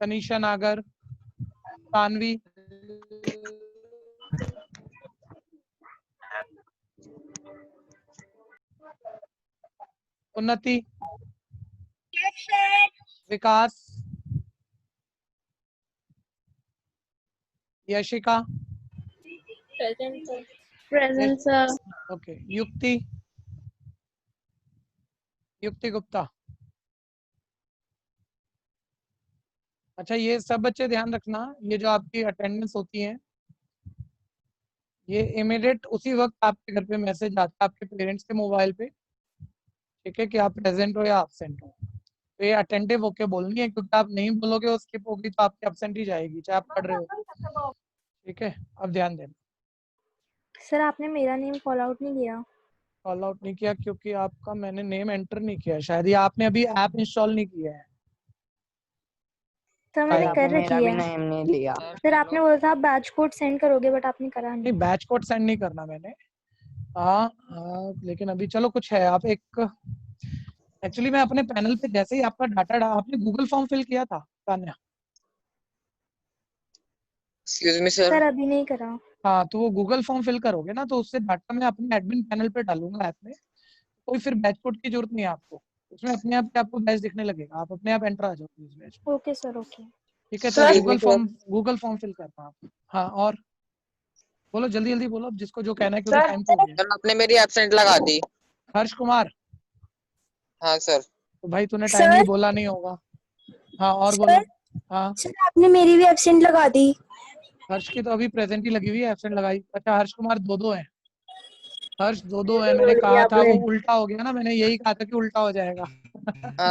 तनीषा नागर, सानवी, उन्नति, विकास, यशिका, प्रेजेंट सर। ओके, युक्ति, युक्ति गुप्ता। अच्छा, ये सब बच्चे ध्यान रखना, ये जो आपकी अटेंडेंस होती है, ये इमीडिएट उसी वक्त आपके घर पे मैसेज आता है आपके पेरेंट्स के मोबाइल पे, ठीक है, कि आप प्रेजेंट हो या एब्सेंट हो। तो ये अटेंटिव होके बोलनी है, क्योंकि आप नहीं बोलोगे वो स्किप होगी तो आपकी एब्सेंट ही जाएगी, चाहे आप पढ़ रहे हो। ठीक है, अब ध्यान देना। सर आपने मेरा नेम कॉल आउट नहीं किया। कॉल आउट नहीं किया क्योंकि आपका मैंने नेम एंटर नहीं किया शायद, या आपने अभी ऐप इंस्टॉल नहीं किया है। सर मैंने कर मेरा रखी भी है। नेम नहीं लिया। सर आपने बोला था आप बैच कोड सेंड करोगे, बट आपने करा नहीं। नहीं, बैच कोड सेंड नहीं करना मैंने। हाँ, लेकिन अभी चलो कुछ है। आप एक, एक्चुअली मैं अपने पैनल पे जैसे ही आपका डाटा आपने गूगल फॉर्म फिल किया था Tanya? Excuse me sir. Sir अभी नहीं करा। हाँ, तो वो गूगल फॉर्म फिल करोगे ना, तो उससे डाटा मैं अपने एडमिन पैनल पे डालूंगा ऐप में। कोई फिर बैच कोड की जरूरत नहीं है आपको, उसमें अपने आप आपको बैच दिखने लगेगा, आप अपने आप एंटर आ जाओगे इस बैच में। Okay sir, okay. ठीक है, तो सर, गूगल फॉर्म फिल करना आप। हाँ, और बोलो, जल्दी जल्दी बोलो, जिसको जो कहना है, क्योंकि सर। टाइम तो हो गया। सर आपने मेरी एब्सेंट लगा दी। हर्ष कुमार, हाँ सर। तो भाई तूने सर। टाइमली बोला नहीं होगा। हाँ, और बोलो। हाँ, सर आपने मेरी भी एब्सेंट लगा दी। हर्ष की तो अभी प्रेजेंट ही लगी हुई है, एब्सेंट लगाई। अच्छा, हर्ष कुमार 2-2 है। हर्ष 2-2 है, मैंने कहा था वो उल्टा हो गया ना, मैंने यही कहा था कि उल्टा हो जाएगा।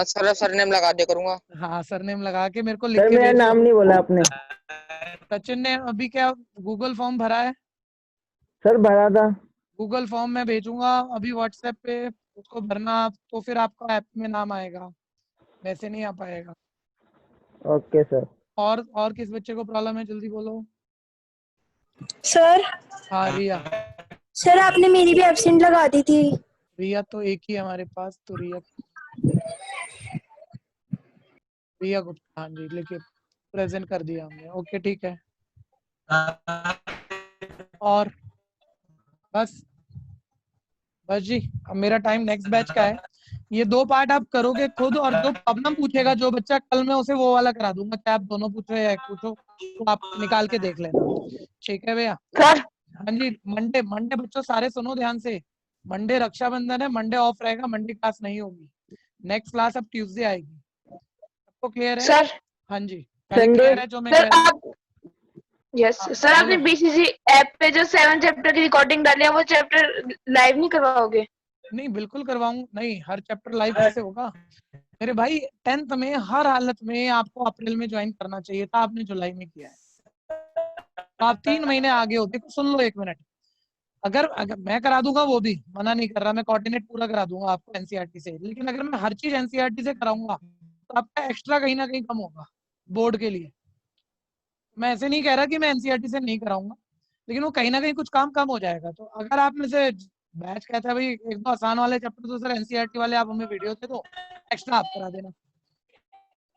सर सरनेम लगा दिया करूंगा। हाँ, सरनेम लगा के मेरे को लिख के भेजो। नाम नहीं बोला आपने। सचिन ने अभी क्या गूगल फॉर्म भरा है? सर भरा था। गूगल फॉर्म मैं भेजूंगा अभी व्हाट्सएप पे, उसको भरना, तो फिर आपका ऐप में नाम आएगा, वैसे नहीं आ पाएगा। Okay sir. और किस बच्चे को प्रॉब्लम है, जल्दी बोलो। सर। हाँ, रिया। सर आपने मेरी भी एब्सेंट लगा दी थी। रिया तो एक ही है हमारे पास, तो रिया गुप्ता, हाँ जी, लिखिए, प्रेजेंट कर दिया हमने। ओके, ठीक है। और बस जी, अब मेरा टाइम नेक्स्ट बैच का है। ये 2 पार्ट आप करोगे खुद, और जो प्रॉब्लम पूछेगा जो बच्चा, कल मैं उसे वो वाला करा दूंगा, चाहे आप दोनों पूछो या एक पूछो, तो आप निकाल के देख लेना। ठीक है भैया? सर। हाँ जी, मंडे बच्चों सारे सुनो ध्यान से। मंडे रक्षाबंधन है, मंडे ऑफ रहेगा, मंडे क्लास नहीं होगी। नेक्स्ट क्लास अब ट्यूसडे आएगी। सबको क्लियर है? सर। हाँ जी, पहले क्लियर है जो मैं कह सर रहा हूँ? आप यस सर, आपने बोलो। बीसीसी ऐप पे जो 7 चैप्टर की रिकॉर्डिंग डाली है, वो चैप्टर लाइव नहीं करवाओगे? नहीं, बिल्कुल करवाऊं। नहीं, हर चैप्टर लाइव कैसे होगा मेरे भाई? 10th में हर हालत में आपको अप्रैल में ज्वाइन करना चाहिए था, आपने जुलाई में किया है, तो आप 3 महीने आगे होते। तो सुन लो 1 मिनट, अगर मैं करा दूंगा, वो भी मना नहीं कर रहा, मैं कोऑर्डिनेट पूरा करा दूंगा आपको एनसीईआरटी से, लेकिन अगर मैं हर चीज एनसीईआरटी से कराऊंगा तो आपका एक्स्ट्रा कहीं ना कहीं कम होगा बोर्ड के लिए। मैं ऐसे नहीं कह रहा कि मैं एनसीईआरटी से नहीं कराऊंगा, लेकिन वो कहीं ना कहीं कुछ काम कम हो जाएगा। तो अगर आप में से बैच कहता है भाई 1-2 आसान वाले चैप्टर तो सर एनसीईआरटी वाले आप हमें वीडियो दे दो, एक्स्ट्रा आप करा देना।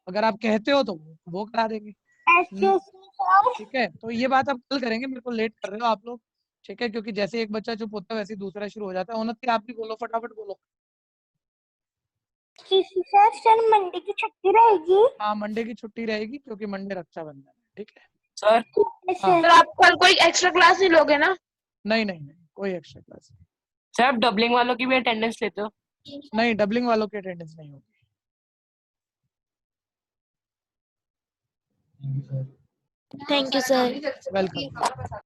अगर आप कहते हो तो वो करा देंगे। ठीक है, तो ये बात आप कल करेंगे, मेरे को लेट कर रहे हो आप लोग। ठीक है, क्योंकि जैसे एक बच्चा चुप होता है वैसे दूसरा शुरू हो जाता है। उन्नति, आप भी बोलो, फटाफट बोलो। सर मंडे की छुट्टी रहेगी। हाँ, मंडे की छुट्टी रहेगी, क्योंकि मंडे रक्षाबंधन है। ठीक है सर हाँ। सर आप कल कोई एक्स्ट्रा क्लास नहीं लोगे ना? नहीं नहीं नहीं, कोई एक्स्ट्रा क्लास नहीं। सर आप डबलिंग वालों की भी अटेंडेंस लेते हो? नहीं, डबलिंग वालों की अटेंडेंस नहीं होगी। Thank you sir. वेलकम।